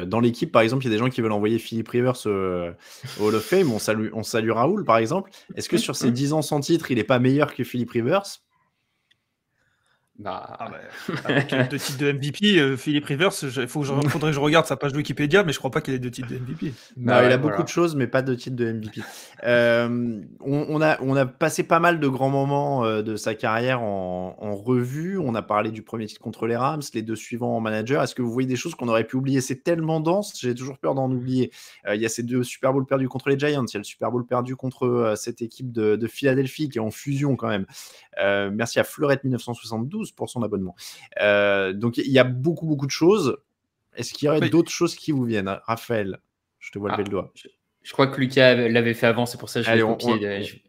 Dans l'équipe, par exemple, il y a des gens qui veulent envoyer Philip Rivers au Hall of Fame. On salue Raoul, par exemple. Est-que sur ses 10 ans sans titre, il n'est pas meilleur que Philip Rivers ? Avec 2 titres de MVP, Philip Rivers, faudrait que je regarde sa page Wikipédia, mais je crois pas qu'il ait 2 titres de MVP. Il a beaucoup de choses, mais pas de titres de MVP. On a passé pas mal de grands moments de sa carrière en revue. On a parlé du premier titre contre les Rams, les 2 suivants en manager. Est-ce que vous voyez des choses qu'on aurait pu oublier ? C'est tellement dense, j'ai toujours peur d'en oublier. Il y a ces 2 Super Bowls perdus contre les Giants, il y a le Super Bowl perdu contre cette équipe de Philadelphie qui est en fusion quand même. Merci à Fleurette 1972 pour son abonnement. Donc il y a beaucoup de choses. Est-ce qu'il y aurait d'autres choses qui vous viennent ? Raphaël, je te vois lever le doigt. Je crois que Lucas l'avait fait avant, c'est pour ça que je l'ai copié.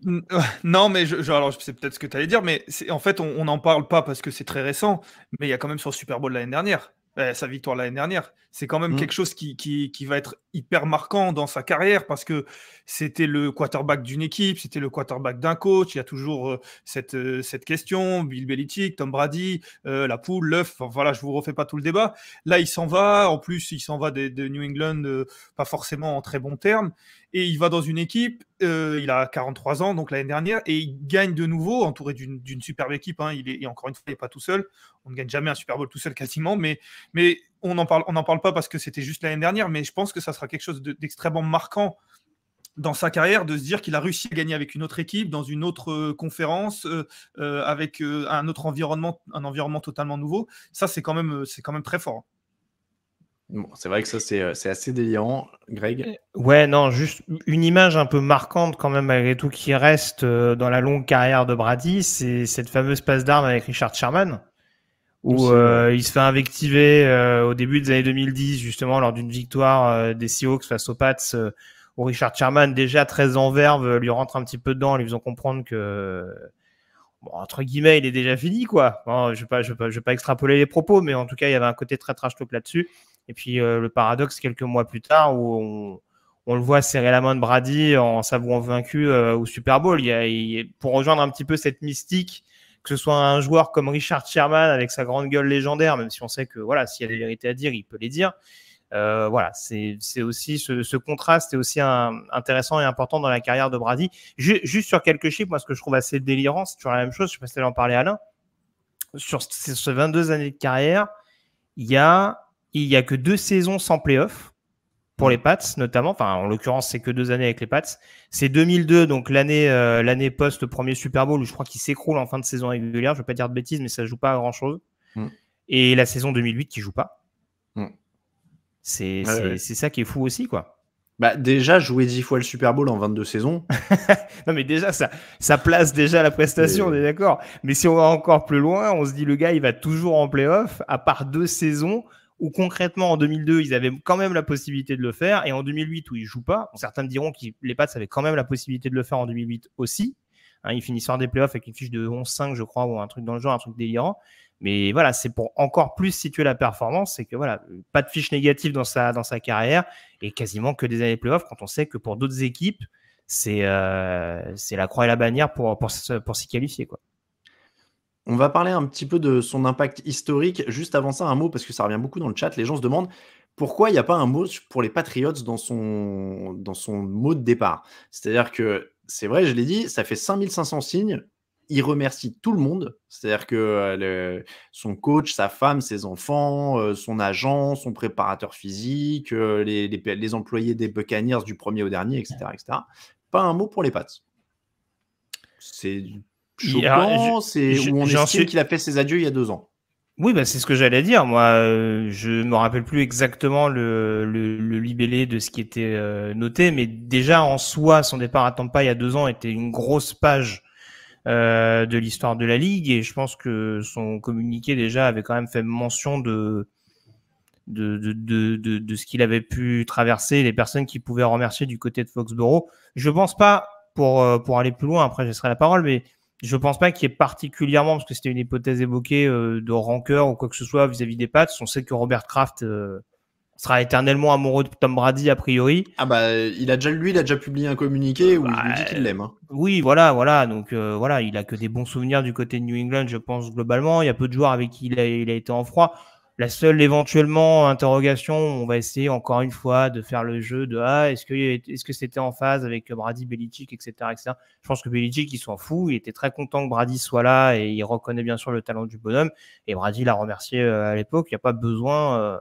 Non, mais alors je sais peut-être ce que tu allais dire, mais en fait on n'en parle pas parce que c'est très récent, mais il y a quand même sur le Super Bowl l'année dernière, sa victoire l'année dernière, c'est quand même quelque chose qui va être hyper marquant dans sa carrière parce que c'était le quarterback d'une équipe, c'était le quarterback d'un coach. Il y a toujours cette question, Bill Belichick, Tom Brady, la poule, l'œuf, enfin, voilà, je vous refais pas tout le débat. Là, il s'en va, en plus, il s'en va de New England, pas forcément en très bons termes, et il va dans une équipe, il a 43 ans, donc l'année dernière, et il gagne de nouveau, entouré d'une superbe équipe, hein. Et encore une fois, il n'est pas tout seul, on ne gagne jamais un Super Bowl tout seul quasiment, mais on n'en parle pas parce que c'était juste l'année dernière, mais je pense que ça sera quelque chose d'extrêmement marquant dans sa carrière, de se dire qu'il a réussi à gagner avec une autre équipe, dans une autre conférence, avec un autre environnement, un environnement totalement nouveau. Ça, c'est quand même très fort. Bon, c'est vrai que ça, c'est assez délirant. Greg ? Ouais, non, juste une image un peu marquante quand même malgré tout qui reste dans la longue carrière de Brady, c'est cette fameuse passe d'armes avec Richard Sherman, où il se fait invectiver au début des années 2010, justement lors d'une victoire des Seahawks face aux Pats, où Richard Sherman, déjà très en verve, lui rentre un petit peu dedans en lui faisant comprendre que, bon, entre guillemets, il est déjà fini, quoi. Bon, je vais pas extrapoler les propos, mais en tout cas, il y avait un côté très trash talk là-dessus. Et puis, le paradoxe, quelques mois plus tard, où on le voit serrer la main de Brady en s'avouant vaincu au Super Bowl. Pour rejoindre un petit peu cette mystique, que ce soit un joueur comme Richard Sherman avec sa grande gueule légendaire, même si on sait que voilà, s'il y a des vérités à dire, il peut les dire. Voilà, c'est aussi ce contraste est aussi intéressant et important dans la carrière de Brady. Juste sur quelques chiffres, moi ce que je trouve assez délirant, c'est toujours la même chose, je sais pas si tu en parlais Alain, sur ces 22 années de carrière, il y a que 2 saisons sans play-off, pour les Pats notamment. Enfin, en l'occurrence, c'est que 2 années avec les Pats. C'est 2002, donc l'année post premier Super Bowl où je crois qu'il s'écroule en fin de saison régulière. Je ne veux pas dire de bêtises, mais ça joue pas à grand chose. Et la saison 2008 qui joue pas. C'est ça qui est fou aussi, quoi. Bah, déjà, jouer 10 fois le Super Bowl en 22 saisons. Non, mais déjà, ça place déjà la prestation, on est d'accord. Mais si on va encore plus loin, on se dit le gars, il va toujours en playoff, à part 2 saisons où concrètement, en 2002, ils avaient quand même la possibilité de le faire. Et en 2008, où ils ne jouent pas, certains me diront que les Pats avaient quand même la possibilité de le faire en 2008 aussi. Ils finissent hors des playoffs avec une fiche de 11-5, je crois, ou un truc dans le genre, un truc délirant. Mais voilà, c'est pour encore plus situer la performance. C'est que voilà, pas de fiche négative dans sa carrière et quasiment que des années playoffs quand on sait que pour d'autres équipes, c'est la croix et la bannière pour s'y qualifier, quoi. On va parler un petit peu de son impact historique. Juste avant ça, un mot, parce que ça revient beaucoup dans le chat. Les gens se demandent pourquoi il n'y a pas un mot pour les Patriots dans son mot de départ. C'est-à-dire que, c'est vrai, je l'ai dit, ça fait 5500 signes. Il remercie tout le monde, c'est-à-dire que son coach, sa femme, ses enfants, son agent, son préparateur physique, les employés des Buccaneers du premier au dernier, etc., etc. Pas un mot pour les Pats. C'est choquant, où on estime qu'il a fait ses adieux il y a 2 ans. Oui, bah, c'est ce que j'allais dire. Moi, je me rappelle plus exactement le libellé de ce qui était noté, mais déjà en soi, son départ à Tampa il y a 2 ans était une grosse page de l'histoire de la ligue, et je pense que son communiqué déjà avait quand même fait mention de ce qu'il avait pu traverser, les personnes qui pouvaient remercier du côté de Foxborough. Je pense pas, pour aller plus loin, après je laisserai la parole, mais je pense pas qu'il y ait particulièrement, parce que c'était une hypothèse évoquée, de rancœur ou quoi que ce soit vis-à-vis des Pats. On sait que Robert Kraft sera éternellement amoureux de Tom Brady a priori. Ah bah il a déjà publié un communiqué où il nous dit qu'il l'aime. Hein. Oui, voilà. Donc voilà, il a que des bons souvenirs du côté de New England, je pense globalement. Il y a peu de joueurs avec qui il a été en froid. La seule éventuellement interrogation, on va essayer encore une fois de faire le jeu de est-ce que c'était en phase avec Brady, Belichick, etc., etc. Je pense que Belichick, il s'en fout. Il était très content que Brady soit là et il reconnaît bien sûr le talent du bonhomme. Et Brady l'a remercié à l'époque. Il n'y a pas besoin.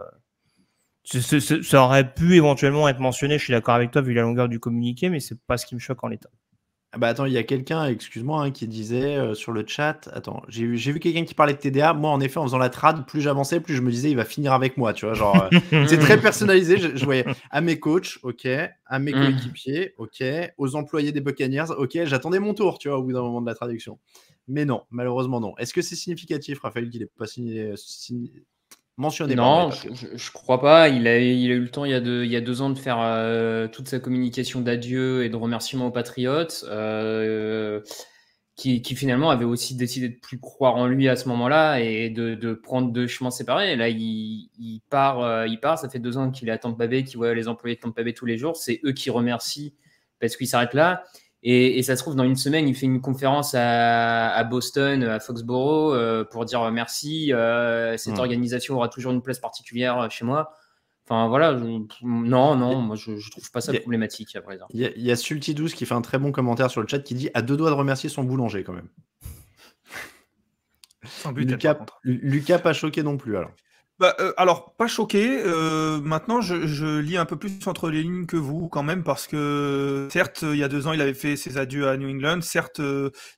Ça aurait pu éventuellement être mentionné. Je suis d'accord avec toi vu la longueur du communiqué, mais c'est pas ce qui me choque en l'état. Bah attends, il y a quelqu'un, excuse-moi, qui disait sur le chat, attends, j'ai vu quelqu'un qui parlait de TDA. Moi, en effet, en faisant la trad, plus j'avançais, plus je me disais, il va finir avec moi, tu vois, genre, c'est très personnalisé. Je voyais à mes coachs, ok, à mes coéquipiers, ok, aux employés des Buccaneers, ok, j'attendais mon tour, tu vois, au bout d'un moment de la traduction. Mais non, malheureusement non. Est-ce que c'est significatif, Raphaël, qu'il n'ait pas mentionné? Non, je crois pas. Il a eu le temps il y a 2 ans de faire toute sa communication d'adieu et de remerciement aux Patriots, qui finalement avait aussi décidé de plus croire en lui à ce moment-là et de prendre 2 chemins séparés. Et là, il part. Ça fait 2 ans qu'il est à Tampa Bay, qu'il voit les employés de Tampa Bay tous les jours. C'est eux qui remercient parce qu'il s'arrête là. Et ça se trouve, dans une semaine, il fait une conférence à Boston, à Foxborough, pour dire merci. Cette organisation aura toujours une place particulière chez moi. Enfin, voilà. Non, moi, je trouve pas ça problématique, à vrai dire. Il y a Sulty12 qui fait un très bon commentaire sur le chat qui dit à 2 doigts de remercier son boulanger, quand même. Sans but, Lucas, pas choqué non plus, alors. Alors, pas choqué. Maintenant, je lis un peu plus entre les lignes que vous, quand même, parce que certes, il y a 2 ans, il avait fait ses adieux à New England. Certes,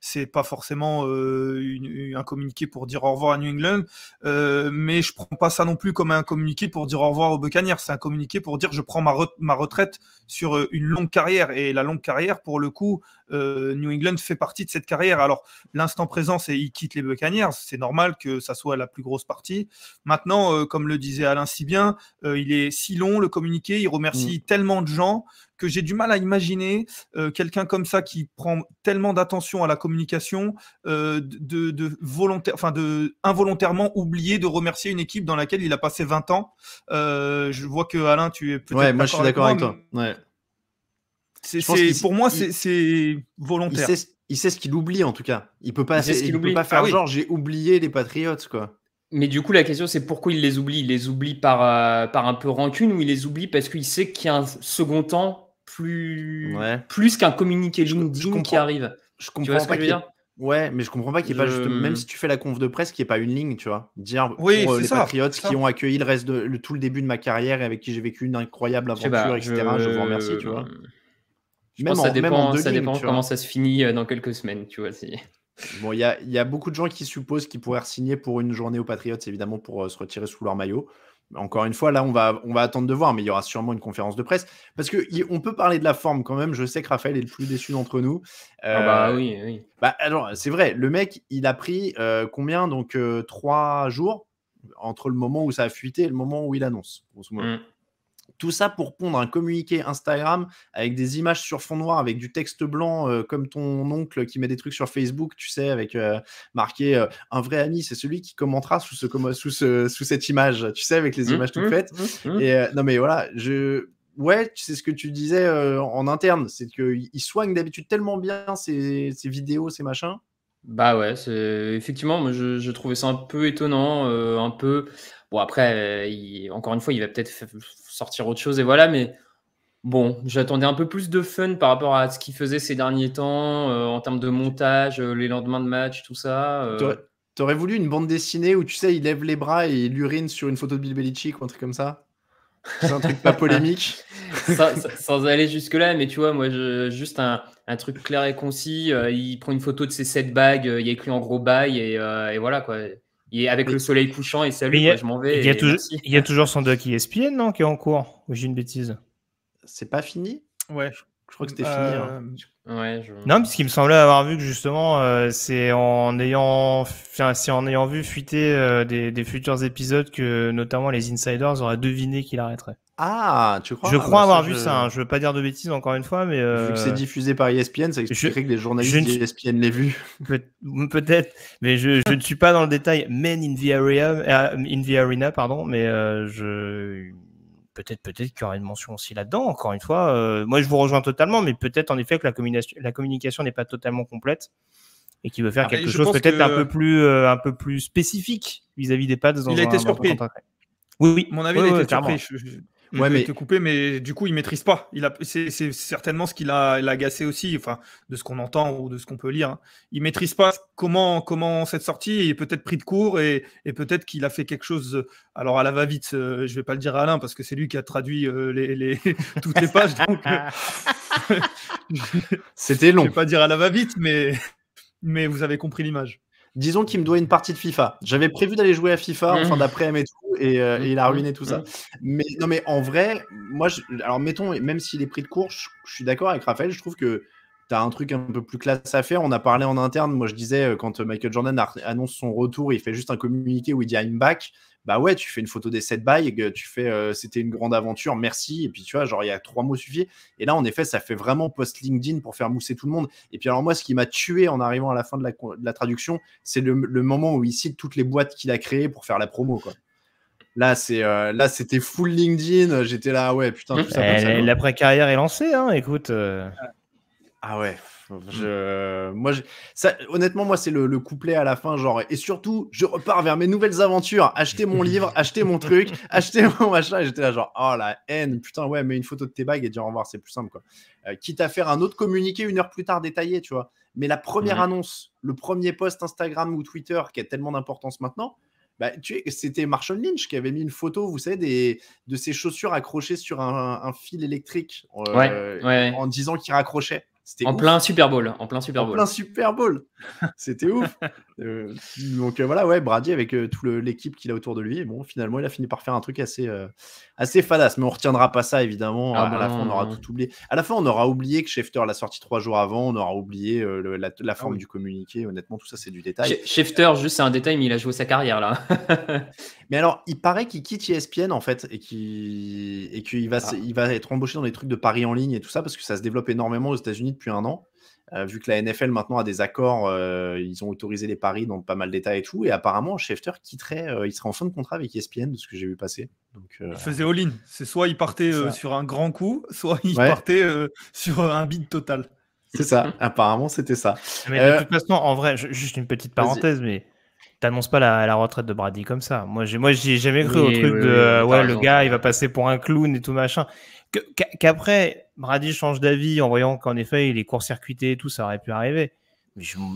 c'est pas forcément un communiqué pour dire au revoir à New England, mais je prends pas ça non plus comme un communiqué pour dire au revoir aux Buccaneers. C'est un communiqué pour dire je prends ma retraite sur une longue carrière. Et la longue carrière, pour le coup, New England fait partie de cette carrière. Alors, l'instant présent, c'est il quitte les Buccaneers. C'est normal que ça soit la plus grosse partie. Maintenant, comme le disait Alain si bien, il est si long le communiqué, il remercie tellement de gens que j'ai du mal à imaginer quelqu'un comme ça qui prend tellement d'attention à la communication involontairement oublier de remercier une équipe dans laquelle il a passé 20 ans. Je vois que Alain, tu es peut-être moi je suis d'accord avec toi. Ouais. Pour moi, c'est volontaire. Il sait ce qu'il oublie en tout cas. Il peut pas faire genre j'ai oublié les Patriots, quoi. Mais du coup, la question, c'est pourquoi il les oublie? Il les oublie par un peu rancune, ou il les oublie parce qu'il sait qu'il y a un second temps plus qu'un communiqué LinkedIn qui arrive? Je comprends pas Ouais, mais je comprends pas qu'il n'y ait pas juste, même si tu fais la conf de presse, qu'il n'y ait pas une ligne, tu vois. Dire Oui, pour c'est les ça, Patriots c'est ça. qui ont accueilli le reste de tout le début de ma carrière et avec qui j'ai vécu une incroyable Je sais aventure, pas, etc. Je vous remercie, tu vois. je pense que Même en deux ça lignes, dépend tu comment vois. ça se finit dans quelques semaines, tu vois. Bon, il y a beaucoup de gens qui supposent qu'ils pourraient signer pour une journée aux Patriots, évidemment, pour se retirer sous leur maillot. Encore une fois, là, on va attendre de voir, mais il y aura sûrement une conférence de presse. Parce qu'on peut parler de la forme quand même. Je sais que Raphaël est le plus déçu d'entre nous. Ah bah oui, oui. Bah, alors, c'est vrai, le mec, il a pris combien? Donc, 3 jours entre le moment où ça a fuité et le moment où il annonce, grosso modo. Tout ça pour pondre un communiqué Instagram avec des images sur fond noir, avec du texte blanc, comme ton oncle qui met des trucs sur Facebook, tu sais, avec marqué un vrai ami, c'est celui qui commentera sous cette image, tu sais, avec les images toutes faites. Et non, mais voilà, ouais, tu sais ce que tu disais en interne, c'est qu'il soigne d'habitude tellement bien ces vidéos, ces machins. Bah ouais, effectivement, moi je trouvais ça un peu étonnant, un peu. Bon, après, encore une fois, il va peut-être sortir autre chose, et voilà, mais bon, j'attendais un peu plus de fun par rapport à ce qu'il faisait ces derniers temps, en termes de montage, les lendemains de match, tout ça. T'aurais voulu une bande dessinée où, tu sais, il lève les bras et il urine sur une photo de Bill Belichick ou un truc comme ça? C'est un truc pas polémique. Sans aller jusque-là, mais tu vois, moi, juste un truc clair et concis. Il prend une photo de ses 7 bagues, il y a écrit en gros bail, et voilà, quoi. Et avec le soleil couchant, et salut, quoi, je m'en vais. Merci. Il y a toujours son doc ESPN, non, qui est en cours? Ou j'ai une bêtise? C'est pas fini? Ouais. Je crois que c'était fini. Hein. Ouais, Non, parce qu'il me semblait avoir vu que justement, c'est en ayant vu fuiter des futurs épisodes que notamment les insiders auraient deviné qu'il arrêterait. Ah, tu crois? Je crois avoir vu ça. Hein. Je veux pas dire de bêtises encore une fois, mais vu que c'est diffusé par ESPN, ça expliquerait que les journalistes d'ESPN l'aient vu. Peut-être, mais je ne suis pas dans le détail. Men in the arena, pardon, mais peut-être qu'il y aura une mention aussi là-dedans. Encore une fois, moi je vous rejoins totalement, mais peut-être en effet que la communication n'est pas totalement complète et qu'il veut faire quelque chose peut-être un peu plus spécifique vis-à-vis des Pats. Il a été surpris. Oui. Mon avis, il a été surpris. Je vais mais te couper, mais du coup, il maîtrise pas. C'est certainement ce qu'il a agacé aussi, enfin, de ce qu'on entend ou de ce qu'on peut lire. Hein. Il maîtrise pas comment cette sortie. Il est peut-être pris de court et peut-être qu'il a fait quelque chose. Alors à la va-vite, je vais pas le dire à Alain parce que c'est lui qui a traduit toutes les pages. Donc, c'était long. Je vais pas dire à la va-vite, mais vous avez compris l'image. Disons qu'il me doit une partie de FIFA. J'avais prévu d'aller jouer à FIFA en fin d'après-midi et tout, et il a ruiné tout ça. Mais non, mais en vrai, moi, alors mettons, même s'il est pris de court, je suis d'accord avec Raphaël. Je trouve que tu as un truc un peu plus classe à faire. On a parlé en interne. Moi, je disais, quand Michael Jordan annonce son retour, il fait juste un communiqué où il dit I'm back. Bah ouais, tu fais une photo des 7 bails, tu fais c'était une grande aventure, merci. Et puis tu vois, genre il y a 3 mots suffit. Et là, en effet, ça fait vraiment post LinkedIn pour faire mousser tout le monde. Et puis alors moi, ce qui m'a tué en arrivant à la fin de la traduction, c'est le moment où il cite toutes les boîtes qu'il a créées pour faire la promo, quoi. Là, c'était full LinkedIn. J'étais là, ouais, putain, tout ça. L'après-carrière est lancée, hein, écoute. Ah ouais. Honnêtement, moi, c'est le couplet à la fin, genre, et surtout, je repars vers mes nouvelles aventures, acheter mon livre, acheter mon truc, acheter mon machin, et j'étais là, genre, oh la haine, putain, ouais, mets une photo de tes bagues et dis au revoir, c'est plus simple, quoi. Quitte à faire un autre communiqué 1 heure plus tard détaillé, tu vois. Mais la première annonce, le premier post Instagram ou Twitter qui a tellement d'importance maintenant, bah, c'était Marshall Lynch qui avait mis une photo, vous savez, de ses chaussures accrochées sur un fil électrique en disant qu'il raccrochait. En plein Super Bowl. En plein Super Bowl. C'était ouf. Donc voilà, ouais, Brady avec toute l'équipe qu'il a autour de lui. Et bon, finalement, il a fini par faire un truc assez fadasse. Mais on retiendra pas ça, évidemment. À la fin, on aura tout oublié. À la fin, on aura oublié que Schefter l'a sorti 3 jours avant. On aura oublié la forme du communiqué. Honnêtement, tout ça, c'est du détail. Schefter, juste, c'est un détail, mais il a joué sa carrière, là. Mais alors, il paraît qu'il quitte ESPN, en fait, et qu'il va être embauché dans des trucs de paris en ligne et tout ça, parce que ça se développe énormément aux États-Unis depuis 1 an. Vu que la NFL maintenant a des accords, ils ont autorisé les paris dans pas mal d'États et tout, et apparemment Schefter quitterait, il serait en fin de contrat avec ESPN, de ce que j'ai vu passer. Donc, il faisait all-in, c'est soit il partait sur un grand coup, soit il partait sur un bid total. C'est ça, apparemment c'était ça. Mais de toute façon, en vrai, juste une petite parenthèse, mais t'annonces pas la retraite de Brady comme ça. Moi, j'y ai jamais cru au truc le gars, il va passer pour un clown et tout machin. Qu'après, Brady change d'avis en voyant qu'en effet, il est court-circuité et tout, ça aurait pu arriver.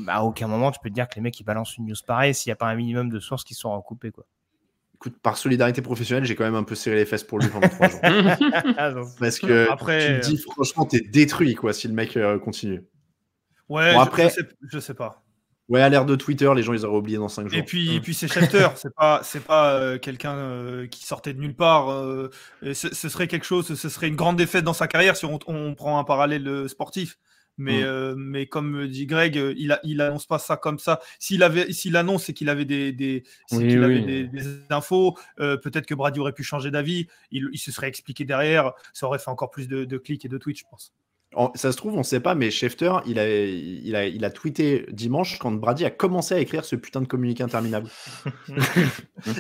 à aucun moment, tu peux te dire que les mecs, ils balancent une news pareille s'il n'y a pas un minimum de sources qui sont recoupées, quoi. Écoute, par solidarité professionnelle, j'ai quand même un peu serré les fesses pour lui pendant 3 jours. Parce que Après, tu te dis, franchement, t'es détruit, quoi, si le mec continue. Ouais, bon, après, je sais pas. Ouais, à l'ère de Twitter, les gens, ils auraient oublié dans 5 jours. Et puis c'est Schefter, c'est pas quelqu'un qui sortait de nulle part. Ce serait quelque chose, ce serait une grande défaite dans sa carrière si on prend un parallèle sportif. Mais comme dit Greg, il annonce pas ça comme ça. S'il annonce, c'est qu'il avait des infos. Peut-être que Brady aurait pu changer d'avis. Il se serait expliqué derrière. Ça aurait fait encore plus de clics et de tweets, je pense. Ça se trouve, on ne sait pas, mais Schefter, il a tweeté dimanche quand Brady a commencé à écrire ce putain de communiqué interminable.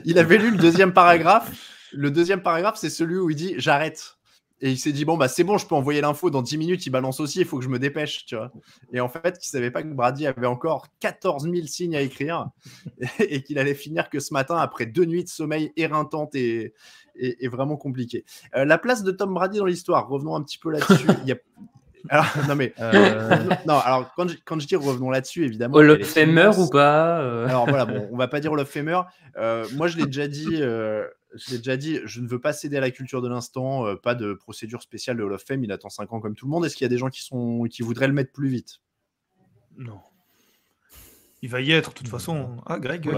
Il avait lu le deuxième paragraphe. Le deuxième paragraphe, c'est celui où il dit « j'arrête ». Et il s'est dit, bon, bah c'est bon, je peux envoyer l'info dans 10 minutes, il balance aussi, il faut que je me dépêche, tu vois. Et en fait, il ne savait pas que Brady avait encore 14 000 signes à écrire et qu'il allait finir que ce matin, après 2 nuits de sommeil éreintantes et vraiment compliquées. La place de Tom Brady dans l'histoire, revenons un petit peu là-dessus. Alors, non, mais non, alors quand je dis revenons là-dessus, évidemment. Hall of Famer ou pas Alors voilà, bon, on va pas dire Hall of Famer. Moi, je l'ai déjà dit. Je ne veux pas céder à la culture de l'instant, pas de procédure spéciale de Hall of Fame, il attend 5 ans comme tout le monde. Est-ce qu'il y a des gens qui voudraient le mettre plus vite? Non. Il va y être, de toute façon. Ah, Greg,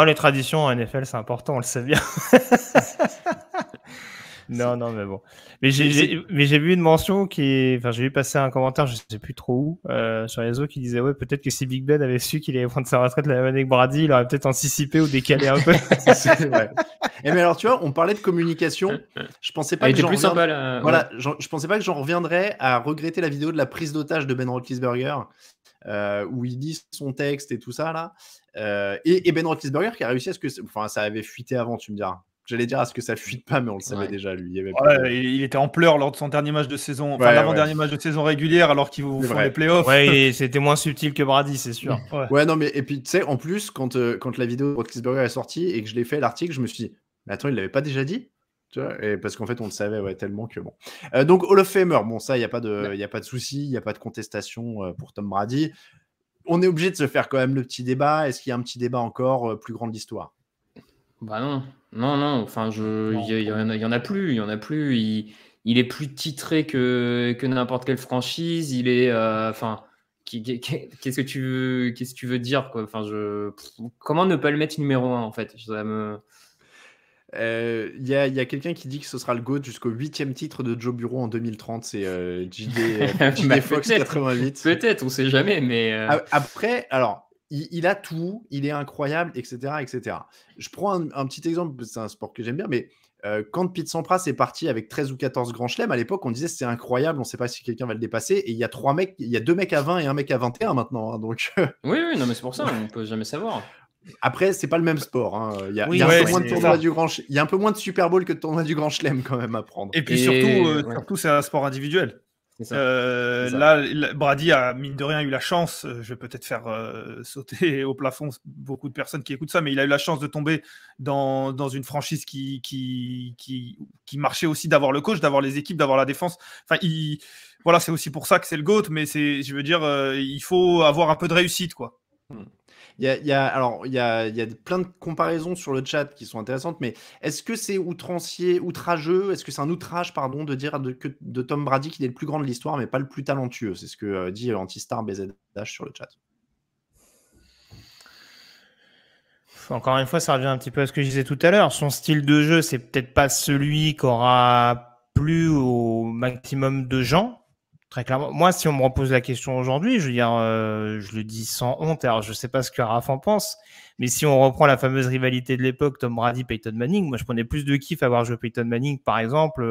les traditions en NFL, c'est important, on le sait bien. Non, mais bon. Mais j'ai vu une mention j'ai vu passer un commentaire, je sais plus trop où, sur les réseaux qui disait ouais, peut-être que si Big Ben avait su qu'il allait prendre sa retraite la même année que Brady, il aurait peut-être anticipé ou décalé un peu. Mais alors, tu vois, on parlait de communication. Je pensais pas que j'en sympa, là. Voilà, je pensais pas que j'en reviendrais à regretter la vidéo de la prise d'otage de Ben Roethlisberger, où il dit son texte et tout ça là. Et Ben Roethlisberger qui a réussi à ce que, enfin, ça avait fuité avant, tu me diras. J'allais dire à ce que ça fuite pas, mais on le savait déjà, lui. Il était en pleurs lors de son dernier match de saison, l'avant-dernier match de saison régulière, alors qu'ils font les playoffs. Ouais, c'était moins subtil que Brady, c'est sûr. Ouais, non, mais et puis tu sais, en plus, quand la vidéo de Roethlisberger est sortie et que je l'ai fait l'article, je me suis dit, mais attends, il l'avait pas déjà dit, tu vois, et parce qu'en fait, on le savait, tellement que bon. Donc Hall of Famer, bon, ça, il y a pas de souci, il y a pas de contestation pour Tom Brady. On est obligé de se faire quand même le petit débat. Est-ce qu'il y a un petit débat encore plus grand de l'histoire? Bah non. Enfin, il y en a plus. Il est plus titré que n'importe quelle franchise. Il est, enfin, qu'est-ce que tu veux dire, quoi. Enfin, comment ne pas le mettre numéro 1 en fait? Il y a quelqu'un qui dit que ce sera le GOAT jusqu'au 8e titre de Joe Bureau en 2030. C'est JD Fox 88. Peut-être, on sait jamais, mais après, alors. Il a tout, il est incroyable, etc. etc. Je prends un petit exemple, c'est un sport que j'aime bien, mais quand Pete Sampras est parti avec 13 ou 14 grands chelems, à l'époque, on disait c'était incroyable, on ne sait pas si quelqu'un va le dépasser, et il y a 2 mecs à 20 et un mec à 21 maintenant. Hein, donc... oui, non, mais c'est pour ça, on ne peut jamais savoir. Après, c'est pas le même sport. Hein. Il y a un peu moins de tournoi du Grand Chelem. Il y a un peu moins de Super Bowl que de tournoi du Grand Chelem quand même à prendre. Et puis surtout, c'est un sport individuel. Là, Brady a, mine de rien, eu la chance, je vais peut-être faire sauter au plafond beaucoup de personnes qui écoutent ça, mais il a eu la chance de tomber dans une franchise qui marchait aussi, d'avoir le coach, d'avoir les équipes, d'avoir la défense. Enfin, voilà, c'est aussi pour ça que c'est le GOAT, mais je veux dire, il faut avoir un peu de réussite, quoi. Il y a plein de comparaisons sur le chat qui sont intéressantes, mais est-ce que c'est outrageux, est-ce que c'est un outrage, pardon, de dire de Tom Brady qu'il est le plus grand de l'histoire, mais pas le plus talentueux? C'est ce que dit Antistar BZH sur le chat. Encore une fois, ça revient un petit peu à ce que je disais tout à l'heure. Son style de jeu, c'est peut-être pas celui qui aura plu au maximum de gens. Très clairement. Moi, si on me repose la question aujourd'hui, je veux dire, je le dis sans honte. Alors, je sais pas ce que Raph en pense, mais si on reprend la fameuse rivalité de l'époque, Tom Brady, Peyton Manning, moi, je prenais plus de kiff à voir jouer Peyton Manning, par exemple,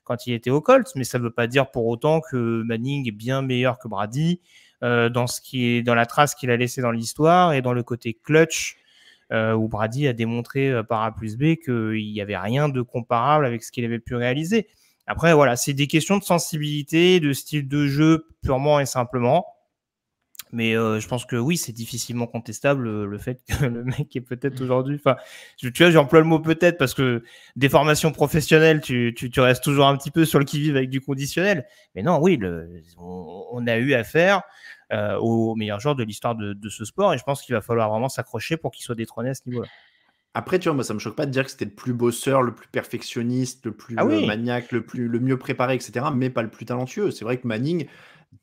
quand il était aux Colts. Mais ça veut pas dire pour autant que Manning est bien meilleur que Brady dans la trace qu'il a laissée dans l'histoire et dans le côté clutch, où Brady a démontré par A plus B qu'il y avait rien de comparable avec ce qu'il avait pu réaliser. Après, voilà, c'est des questions de sensibilité, de style de jeu purement et simplement. Mais je pense que oui, c'est difficilement contestable le fait que le mec est peut-être aujourd'hui... Enfin, tu vois, j'emploie le mot peut-être parce que des formations professionnelles, tu restes toujours un petit peu sur le qui-vive avec du conditionnel. Mais non, oui, on a eu affaire au meilleur joueur de l'histoire de ce sport. Et je pense qu'il va falloir vraiment s'accrocher pour qu'il soit détrôné à ce niveau-là. Après, tu vois, moi, ça me choque pas de dire que c'était le plus bosseur, le plus perfectionniste, le plus maniaque, le mieux préparé, etc., mais pas le plus talentueux. C'est vrai que Manning,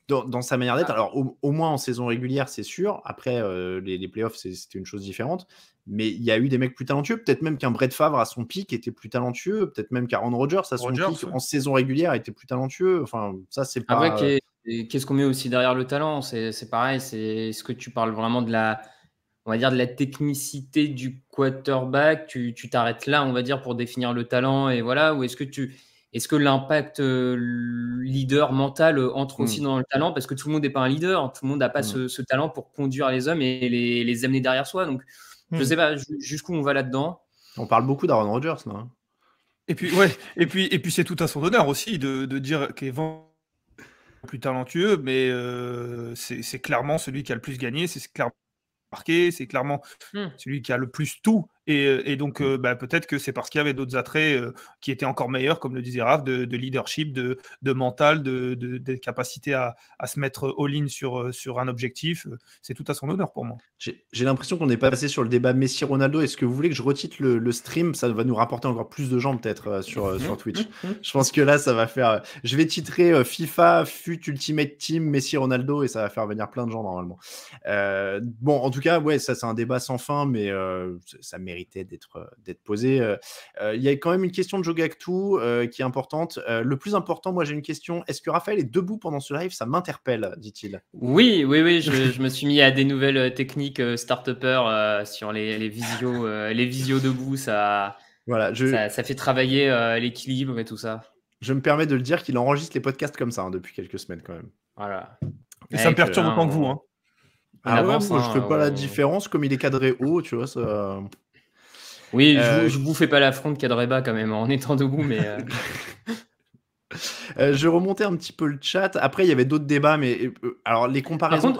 dans sa manière d'être, alors au moins en saison régulière, c'est sûr. Après, les playoffs, c'était une chose différente. Mais il y a eu des mecs plus talentueux. Peut-être même qu'un Brett Favre à son pic était plus talentueux. Peut-être même qu'Aaron Rodgers à son pic en saison régulière était plus talentueux. Enfin, ça, c'est pas... Après, qu'est-ce qu'on met aussi derrière le talent? C'est pareil. Est-ce que tu parles vraiment de la technicité du quarterback, tu t'arrêtes là, on va dire, pour définir le talent, et voilà, ou est-ce que l'impact leader mental entre aussi dans le talent, parce que tout le monde n'est pas un leader, tout le monde n'a pas ce talent pour conduire les hommes et les amener derrière soi, donc je sais pas jusqu'où on va là-dedans. On parle beaucoup d'Aaron Rodgers, là. Et puis c'est tout à son honneur aussi de dire qu'Evan plus talentueux, mais c'est clairement celui qui a le plus gagné, c'est clairement marqué, c'est clairement celui qui a le plus tout, et donc peut-être que c'est parce qu'il y avait d'autres attraits qui étaient encore meilleurs, comme le disait Raph, de leadership, de mental, de capacité à se mettre all-in sur un objectif. C'est tout à son honneur pour moi. J'ai l'impression qu'on est passé sur le débat Messi-Ronaldo. Est-ce que vous voulez que je retitre le stream? Ça va nous rapporter encore plus de gens peut-être sur Twitch. Je pense que là, ça va faire... Je vais titrer FIFA FUT Ultimate Team Messi-Ronaldo et ça va faire venir plein de gens normalement. Bon, en tout cas, ouais, ça c'est un débat sans fin, mais ça méritait d'être posé. Il y a quand même une question de Jogactu qui est importante. Le plus important, moi j'ai une question. Est-ce que Raphaël est debout pendant ce live? Ça m'interpelle, dit-il. Oui, je me suis mis à des nouvelles techniques start-upper sur les visios debout. Ça fait travailler l'équilibre et tout ça. Je me permets de le dire qu'il enregistre les podcasts comme ça depuis quelques semaines quand même. Voilà. Et ça me perturbe autant que vous. Hein. Moi, je fais pas la différence, comme il est cadré haut, tu vois, ça... Oui, je vous fais pas l'affront de cadrer bas quand même en étant debout, mais... je remontais un petit peu le chat. Après, il y avait d'autres débats, mais alors les comparaisons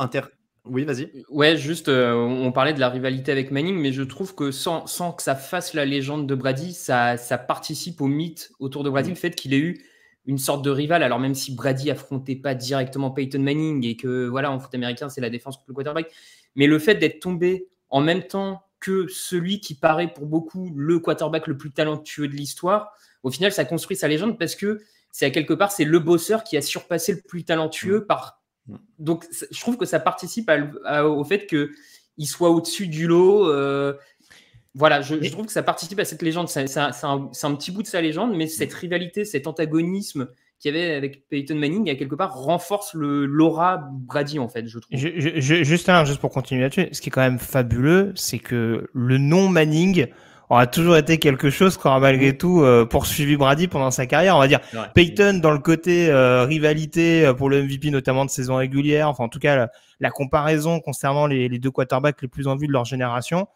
Oui, vas-y. Ouais, juste, on parlait de la rivalité avec Manning, mais je trouve que sans que ça fasse la légende de Brady, ça participe au mythe autour de Brady, le fait qu'il ait eu une sorte de rival. Alors même si Brady affrontait pas directement Peyton Manning et que voilà, en foot américain, c'est la défense contre le quarterback, mais le fait d'être tombé en même temps que celui qui paraît pour beaucoup le quarterback le plus talentueux de l'histoire, au final, ça construit sa légende parce que c'est à quelque part, c'est le bosseur qui a surpassé le plus talentueux Donc, je trouve que ça participe au fait qu'il soit au-dessus du lot. Voilà, je trouve que ça participe à cette légende. C'est un petit bout de sa légende, mais cette rivalité, cet antagonisme qu'il y avait avec Peyton Manning, à quelque part, renforce l'aura Brady, en fait, je trouve. Juste pour continuer là-dessus, ce qui est quand même fabuleux, c'est que le nom Manning aura toujours été quelque chose qui aura malgré tout poursuivi Brady pendant sa carrière. On va dire Peyton dans le côté rivalité pour le MVP, notamment de saison régulière. Enfin, en tout cas, la comparaison concernant les deux quarterbacks les plus en vue de leur génération.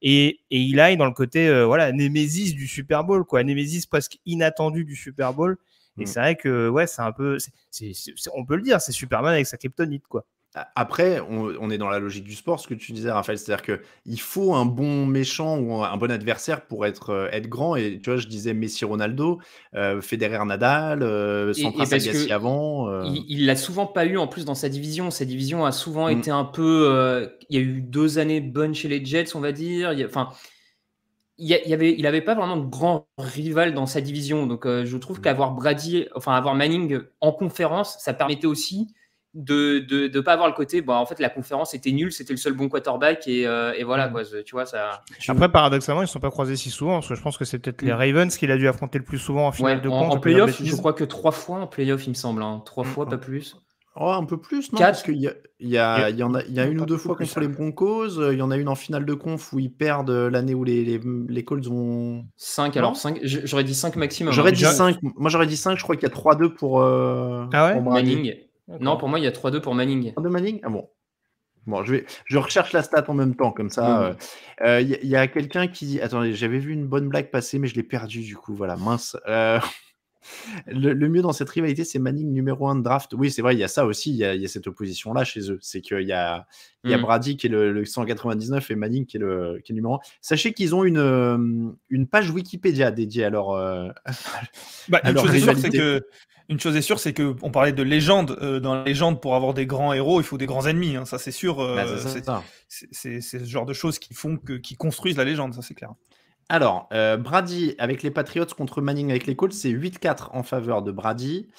Et Eli dans le côté némésis du Super Bowl, quoi, némésis presque inattendu du Super Bowl. Et c'est vrai que c'est un peu, on peut le dire, c'est Superman avec sa kryptonite, quoi. Après, on est dans la logique du sport, ce que tu disais, Raphaël, c'est-à-dire qu'il faut un bon méchant ou un bon adversaire pour être grand. Et tu vois, je disais Messi-Ronaldo, Federer Nadal, Sampras Agassi avant. Il l'a souvent pas eu en plus dans sa division. Sa division a souvent été un peu. Il y a eu 2 années bonnes chez les Jets, on va dire. Il avait pas vraiment de grand rival dans sa division. Donc, je trouve qu'avoir avoir Manning en conférence, ça permettait aussi de pas avoir le côté en fait la conférence était nulle, c'était le seul bon quarterback et voilà quoi, tu vois ça. Après paradoxalement ils ne sont pas croisés si souvent parce que je pense que c'est peut-être les Ravens qu'il a dû affronter le plus souvent en finale de conf. En playoff je crois que 3 fois en playoff il me semble 3 fois pas plus. Un peu plus, non? 4. Parce qu'il y a une ou 2 fois contre les Broncos, il y en a une en finale de conf où ils perdent l'année où les Colts ont 5. Alors 5, j'aurais dit 5 maximum. J'aurais dit 5. Moi j'aurais dit 5, je crois qu'il y a 3-2 pour Manning. Non, pour moi il y a 3-2 pour Manning. 3-2 Manning? Ah bon. Bon, je recherche la stat en même temps, comme ça. Il y a quelqu'un qui... Attendez, j'avais vu une bonne blague passer, mais je l'ai perdue, du coup. Voilà, mince. Le mieux dans cette rivalité, c'est Manning numéro 1 de draft. Oui, c'est vrai, il y a ça aussi, il y a cette opposition-là chez eux. C'est qu'il y a Brady qui est le 199 et Manning qui est le numéro 1. Sachez qu'ils ont une page Wikipédia dédiée à leur, rivalité. Une chose est sûre, c'est qu'on parlait de légende. Dans la légende, pour avoir des grands héros, il faut des grands ennemis. Hein, ça, c'est sûr. C'est ce genre de choses qui construisent la légende, ça, c'est clair. Alors, Brady avec les Patriots contre Manning avec les Colts, c'est 8-4 en faveur de Brady.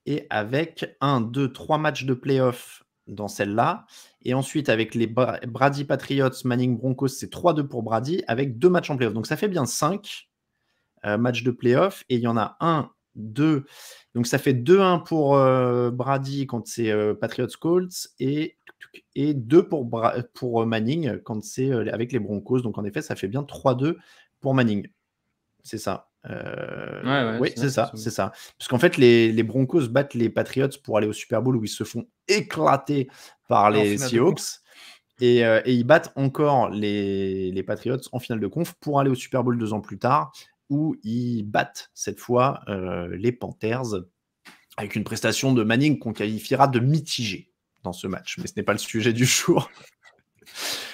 Et avec 1, 2, 3 matchs de playoff dans celle-là. Et ensuite, avec les Brady Patriots, Manning Broncos, c'est 3-2 pour Brady, avec 2 matchs en playoff. Donc, ça fait bien 5 matchs de playoff. Et il y en a 1, 2. Donc, ça fait 2-1 pour Brady quand c'est Patriots Colts et 2 pour Manning quand c'est avec les Broncos. Donc, en effet, ça fait bien 3-2 pour Manning. C'est ça. Oui, c'est ça. Parce qu'en fait, les Broncos battent les Patriots pour aller au Super Bowl où ils se font éclater par les Seahawks. Et ils battent encore les Patriots en finale de conf pour aller au Super Bowl 2 ans plus tard, où ils battent cette fois les Panthers avec une prestation de Manning qu'on qualifiera de mitigée dans ce match. Mais ce n'est pas le sujet du jour.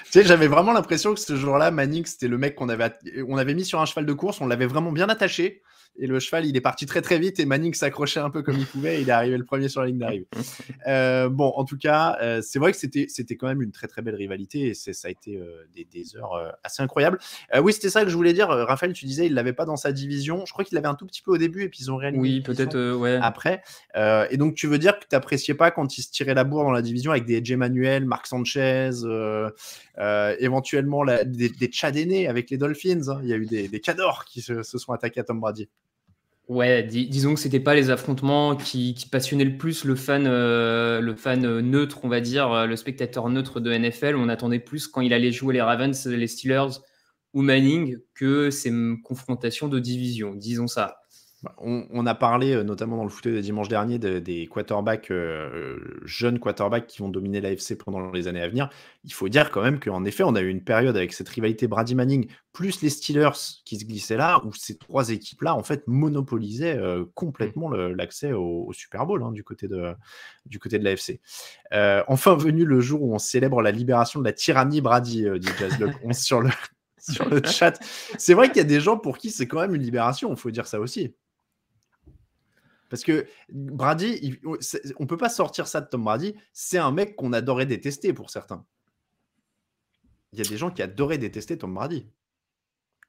Tu sais, j'avais vraiment l'impression que ce jour-là, Manning, c'était le mec qu'on avait mis sur un cheval de course, on l'avait vraiment bien attaché, et le cheval, il est parti très très vite, et Manning s'accrochait un peu comme il pouvait, et il est arrivé le premier sur la ligne d'arrivée. Bon, en tout cas, c'est vrai que c'était quand même une très très belle rivalité, et ça a été des heures assez incroyables. Oui, c'était ça que je voulais dire. Raphaël, tu disais, il l'avait pas dans sa division. Je crois qu'il l'avait un tout petit peu au début, et puis ils ont réalisé. Oui, peut-être, ouais. Après. Et donc, tu veux dire que tu n'appréciais pas quand ils se tiraient la bourre dans la division avec des AJ Manuel, Mark Sanchez, éventuellement des Chad aînés avec les Dolphins. Hein. Il y a eu des cadors qui se sont attaqués à Tom Brady. Ouais, disons que c'était pas les affrontements qui passionnaient le plus le fan neutre, on va dire, le spectateur neutre de NFL. On attendait plus quand il allait jouer les Ravens, les Steelers ou Manning que ces confrontations de division, disons ça. On a parlé notamment dans le foot de dimanche dernier des quarterbacks, jeunes quarterbacks qui vont dominer l'AFC pendant les années à venir. Il faut dire quand même qu'en effet, on a eu une période avec cette rivalité Brady-Manning plus les Steelers qui se glissaient là, où ces trois équipes-là en fait monopolisaient complètement l'accès au Super Bowl hein, du côté de l'AFC. Enfin venu le jour où on célèbre la libération de la tyrannie Brady, dit Jazzlock 11 sur le chat. C'est vrai qu'il y a des gens pour qui c'est quand même une libération, il faut dire ça aussi. Parce que Brady, on ne peut pas sortir ça de Tom Brady. C'est un mec qu'on adorait détester pour certains. Il y a des gens qui adoraient détester Tom Brady.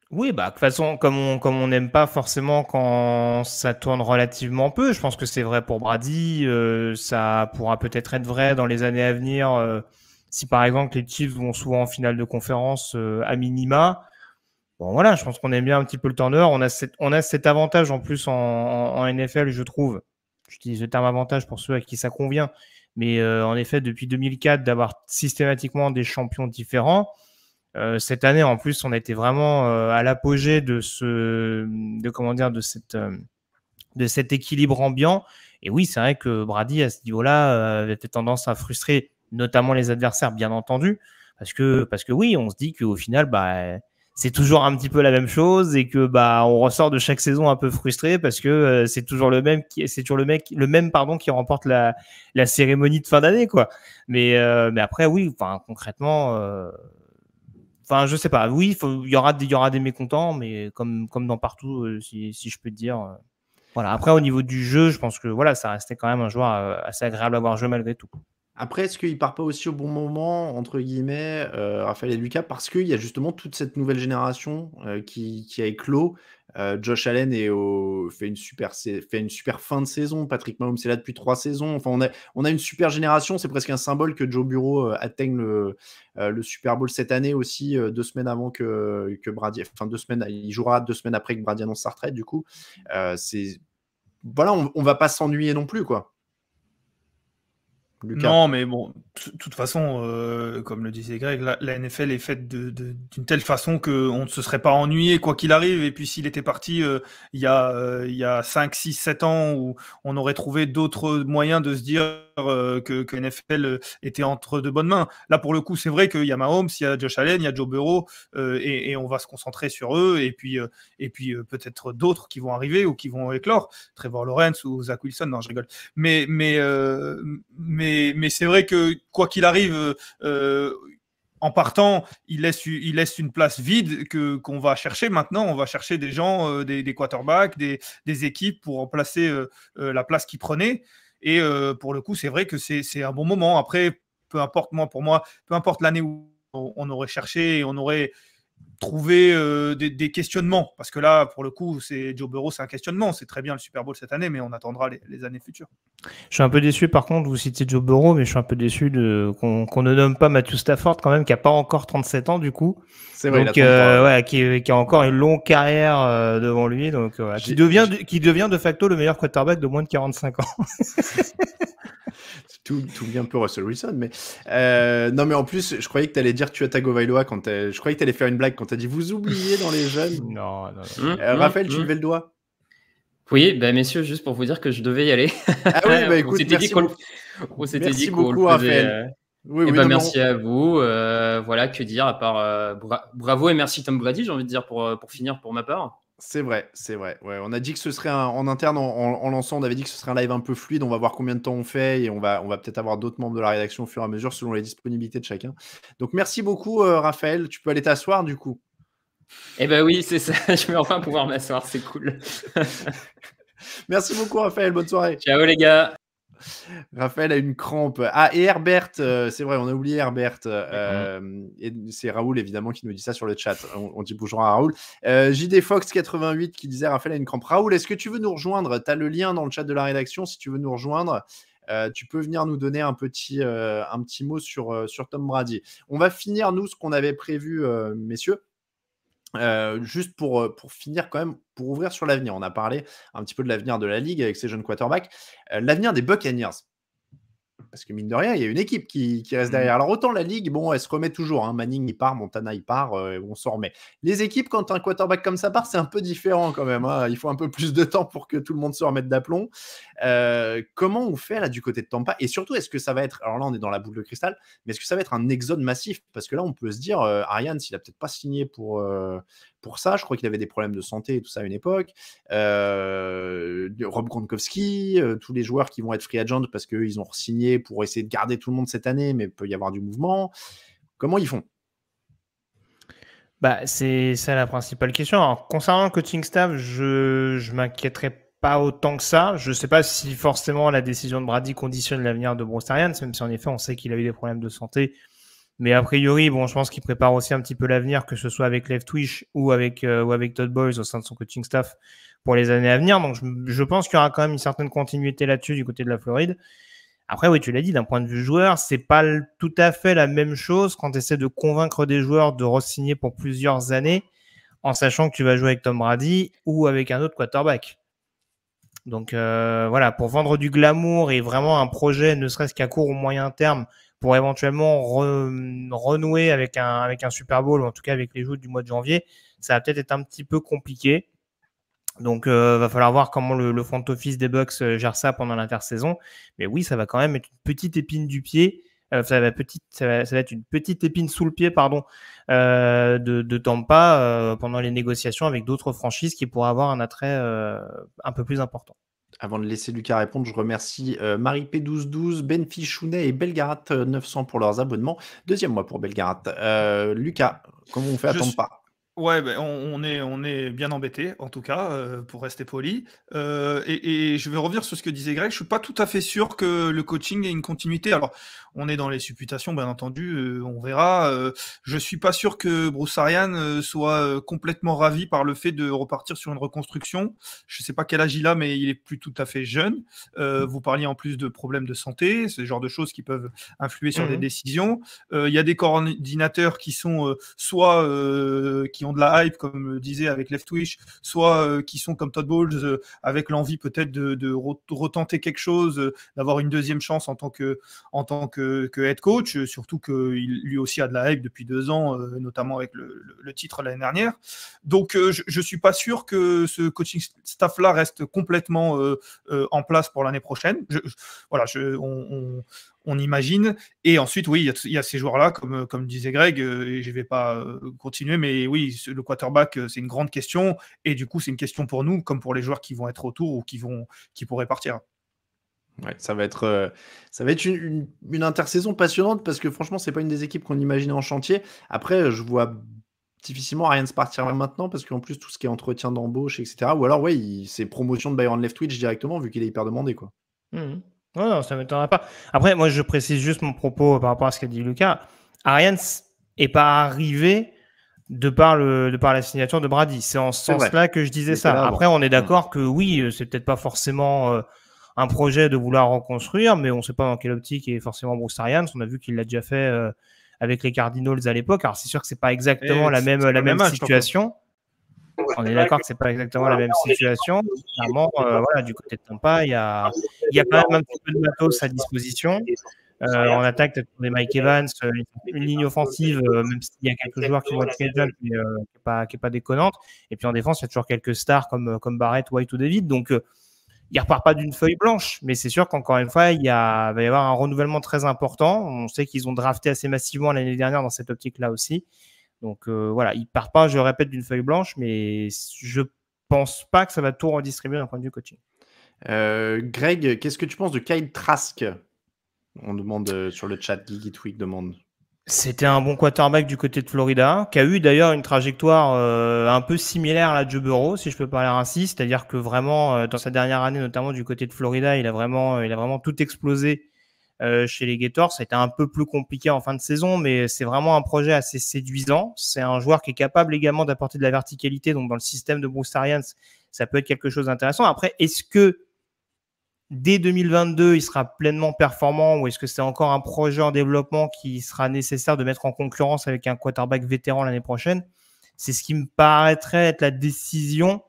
Oui, bah de toute façon, comme on n'aime pas forcément quand ça tourne relativement peu, je pense que c'est vrai pour Brady. Ça pourra peut-être être vrai dans les années à venir si par exemple les Chiefs vont souvent en finale de conférence à minima. Bon voilà, je pense qu'on aime bien un petit peu le turnover. On a cet avantage en plus en NFL, je trouve. J'utilise le terme avantage pour ceux à qui ça convient. Mais en effet, depuis 2004, d'avoir systématiquement des champions différents. Cette année, en plus, on a été vraiment à l'apogée de cet équilibre ambiant. Et oui, c'est vrai que Brady, à ce niveau-là, avait tendance à frustrer notamment les adversaires, bien entendu. Parce que oui, on se dit qu'au final, c'est toujours un petit peu la même chose et que on ressort de chaque saison un peu frustré parce que c'est toujours le même qui remporte la cérémonie de fin d'année quoi. Mais après oui, concrètement je sais pas. Oui, il y aura des mécontents mais comme dans partout si je peux te dire voilà. Après au niveau du jeu, je pense que voilà, ça restait quand même un joueur assez agréable à voir jouer malgré tout. Après, est-ce qu'il part pas aussi au bon moment, entre guillemets, Raphaël et Lucas, parce qu'il y a justement toute cette nouvelle génération qui a éclos. Josh Allen fait une super fin de saison. Patrick Mahomes est là depuis 3 saisons. Enfin, on a une super génération. C'est presque un symbole que Joe Burrow atteigne le Super Bowl cette année aussi, 2 semaines avant que Brady. Enfin, 2 semaines. Il jouera 2 semaines après que Brady annonce sa retraite. Du coup, voilà, on va pas s'ennuyer non plus, quoi. Lucas. Non, mais bon, de toute façon, comme le disait Greg, la NFL est faite d'une telle façon qu'on ne se serait pas ennuyé quoi qu'il arrive. Et puis s'il était parti il y a 5, 6, 7 ans, où on aurait trouvé d'autres moyens de se dire que NFL était entre de bonnes mains. Là, pour le coup, c'est vrai qu'il y a Mahomes, il y a Josh Allen, il y a Joe Burrow, et on va se concentrer sur eux. Et puis peut-être d'autres qui vont arriver ou qui vont éclore. Trevor Lawrence ou Zach Wilson, non, je rigole. Mais c'est vrai que quoi qu'il arrive, en partant, il laisse une place vide qu'on va chercher maintenant. On va chercher des gens, des quarterbacks, des équipes pour remplacer la place qu'ils prenaient. Et pour le coup, c'est vrai que c'est un bon moment. Après, peu importe peu importe l'année où on aurait cherché et on aurait trouver des questionnements, parce que là, pour le coup, Joe Burrow, c'est un questionnement. C'est très bien le Super Bowl cette année, mais on attendra les années futures. Je suis un peu déçu, par contre, vous citez Joe Burrow, mais je suis un peu déçu qu'on ne nomme pas Matthew Stafford, quand même, qui n'a pas encore 37 ans, du coup. C'est vrai, donc, qui a encore une longue carrière devant lui, donc qui devient de facto le meilleur quarterback de moins de 45 ans. Tout bien pour Russell Wilson, mais non, mais en plus, je croyais que tu allais dire Tua Tagovailoa je croyais que tu allais faire une blague quand tu as dit vous oubliez dans les jeunes. Non. Raphaël, tu levais le doigt. Oui, messieurs, juste pour vous dire que je devais y aller. Ah oui, bah écoute, merci beaucoup, Raphaël. Merci à vous. Voilà, que dire à part bravo et merci Tom Brady, j'ai envie de dire pour finir pour ma part. C'est vrai. Ouais, on a dit que ce serait en interne, en lançant, on avait dit que ce serait un live un peu fluide. On va voir combien de temps on fait et on va peut-être avoir d'autres membres de la rédaction au fur et à mesure selon les disponibilités de chacun. Donc merci beaucoup, Raphaël. Tu peux aller t'asseoir du coup. Eh ben oui, c'est ça. Je vais enfin pouvoir m'asseoir. C'est cool. Merci beaucoup, Raphaël. Bonne soirée. Ciao les gars. Raphaël a une crampe. Ah, et Herbert, c'est vrai, on a oublié Herbert. Et c'est Raoul, évidemment, qui nous dit ça sur le chat. On dit bonjour à Raoul. JD Fox 88 qui disait Raphaël a une crampe. Raoul, est-ce que tu veux nous rejoindre? Tu as le lien dans le chat de la rédaction. Si tu veux nous rejoindre, tu peux venir nous donner un petit mot sur Tom Brady. On va finir, nous, ce qu'on avait prévu, messieurs. Juste pour finir quand même, pour ouvrir sur l'avenir. On a parlé un petit peu de l'avenir de la Ligue avec ces jeunes quarterbacks. L'avenir des Buccaneers. Parce que mine de rien, il y a une équipe qui reste derrière. Alors autant la Ligue, bon, elle se remet toujours. Hein. Manning, il part, Montana, il part, on s'en remet. Les équipes, quand un quarterback comme ça part, c'est un peu différent quand même. Hein. Il faut un peu plus de temps pour que tout le monde se remette d'aplomb. Comment on fait là du côté de Tampa? Et surtout, est-ce que ça va être... Alors là, on est dans la boule de cristal, mais est-ce que ça va être un exode massif? Parce que là, on peut se dire, Arians, il n'a peut-être pas signé pour ça. Je crois qu'il avait des problèmes de santé et tout ça à une époque. Rob Gronkowski, tous les joueurs qui vont être free agent parce qu'ils ont re-signé pour essayer de garder tout le monde cette année, mais il peut y avoir du mouvement. Comment ils font? C'est ça la principale question. Alors, concernant le coaching staff, je m'inquiéterais pas autant que ça. Je ne sais pas si forcément la décision de Brady conditionne l'avenir de Bruce Arians, même si en effet on sait qu'il a eu des problèmes de santé. Mais a priori, bon, je pense qu'il prépare aussi un petit peu l'avenir, que ce soit avec Lev Twitch ou avec Todd Bowles au sein de son coaching staff pour les années à venir. Donc, je pense qu'il y aura quand même une certaine continuité là-dessus du côté de la Floride. Après, oui, tu l'as dit, d'un point de vue joueur, c'est pas tout à fait la même chose quand tu essaies de convaincre des joueurs de re-signer pour plusieurs années en sachant que tu vas jouer avec Tom Brady ou avec un autre quarterback. Donc, voilà, pour vendre du glamour et vraiment un projet, ne serait-ce qu'à court ou moyen terme, pour éventuellement renouer avec un Super Bowl, ou en tout cas avec les joueurs du mois de janvier, ça va peut-être être un petit peu compliqué. Donc, va falloir voir comment le front office des Bucks gère ça pendant l'intersaison. Mais oui, ça va quand même être une petite épine du pied. Ça va être une petite épine sous le pied, de Tampa pendant les négociations avec d'autres franchises qui pourraient avoir un attrait un peu plus important. Avant de laisser Lucas répondre, je remercie Marie P1212, Ben Fichounet et Belgarat 900 pour leurs abonnements. Deuxième mois pour Belgarat. Lucas, comment on fait à Tampa? Ouais, on est bien embêté, en tout cas, pour rester poli. Et je vais revenir sur ce que disait Greg. Je suis pas tout à fait sûr que le coaching ait une continuité. Alors, on est dans les supputations, bien entendu, on verra. Je suis pas sûr que Bruce Arians soit complètement ravi par le fait de repartir sur une reconstruction. Je sais pas quel âge il a, mais il est plus tout à fait jeune. Vous parliez en plus de problèmes de santé, ce genre de choses qui peuvent influer sur des décisions. Il y a des coordinateurs qui sont soit qui qui ont de la hype, comme disait avec Leftwich, soit qui sont comme Todd Bowles, avec l'envie peut-être de retenter quelque chose, d'avoir une deuxième chance en tant que head coach, surtout qu'il lui aussi a de la hype depuis 2 ans, notamment avec le titre l'année dernière. Donc je suis pas sûr que ce coaching staff-là reste complètement en place pour l'année prochaine. On imagine. Et ensuite, oui, il y a ces joueurs-là, comme disait Greg, et je ne vais pas continuer, mais oui, le quarterback, c'est une grande question. Et du coup, c'est une question pour nous, comme pour les joueurs qui vont être autour ou qui pourraient partir. Ouais, ça va être une intersaison passionnante parce que franchement, c'est pas une des équipes qu'on imaginait en chantier. Après, je vois difficilement Arians partir maintenant parce qu'en plus, tout ce qui est entretien d'embauche, etc. Ou alors, ouais, c'est promotion de Byron Leftwich directement vu qu'il est hyper demandé, quoi. Non, ça ne m'étonnerait pas. Après, moi, je précise juste mon propos par rapport à ce qu'a dit Lucas. Arians n'est pas arrivé de par la signature de Brady. C'est en ce sens-là que je disais ça. Après, on est d'accord que oui, c'est peut-être pas forcément un projet de vouloir reconstruire, mais on ne sait pas dans quelle optique est forcément Bruce Arians. On a vu qu'il l'a déjà fait avec les Cardinals à l'époque. Alors, c'est sûr que c'est pas exactement la même situation. On est d'accord que c'est pas exactement la même situation. Clairement, voilà, du côté de Tampa, il y a quand même un petit peu de matos à disposition. En attaque, tu as des Mike Evans, une ligne offensive, même s'il y a quelques joueurs qui vont être jeunes, mais qui n'est pas déconnante. Et puis en défense, il y a toujours quelques stars comme Barrett, White ou David. Donc, il ne repart pas d'une feuille blanche, mais c'est sûr qu'encore une fois, va y avoir un renouvellement très important. On sait qu'ils ont drafté assez massivement l'année dernière dans cette optique-là aussi. Donc voilà, ils ne partent pas, je le répète, d'une feuille blanche, mais je ne pense pas que ça va tout redistribuer d'un point de vue coaching. Greg, qu'est-ce que tu penses de Kyle Trask? On demande sur le chat, Geeky Tweak demande. C'était un bon quarterback du côté de Florida, qui a eu d'ailleurs une trajectoire un peu similaire à la Joe Burrow, si je peux parler ainsi. C'est-à-dire que vraiment, dans sa dernière année, notamment du côté de Florida, il a vraiment tout explosé chez les Gators. Ça a été un peu plus compliqué en fin de saison, mais c'est vraiment un projet assez séduisant. C'est un joueur qui est capable également d'apporter de la verticalité. Donc, dans le système de Bruce Arians, ça peut être quelque chose d'intéressant. Après, est-ce que dès 2022, il sera pleinement performant ou est-ce que c'est encore un projet en développement qui sera nécessaire de mettre en concurrence avec un quarterback vétéran l'année prochaine? C'est ce qui me paraîtrait être la décision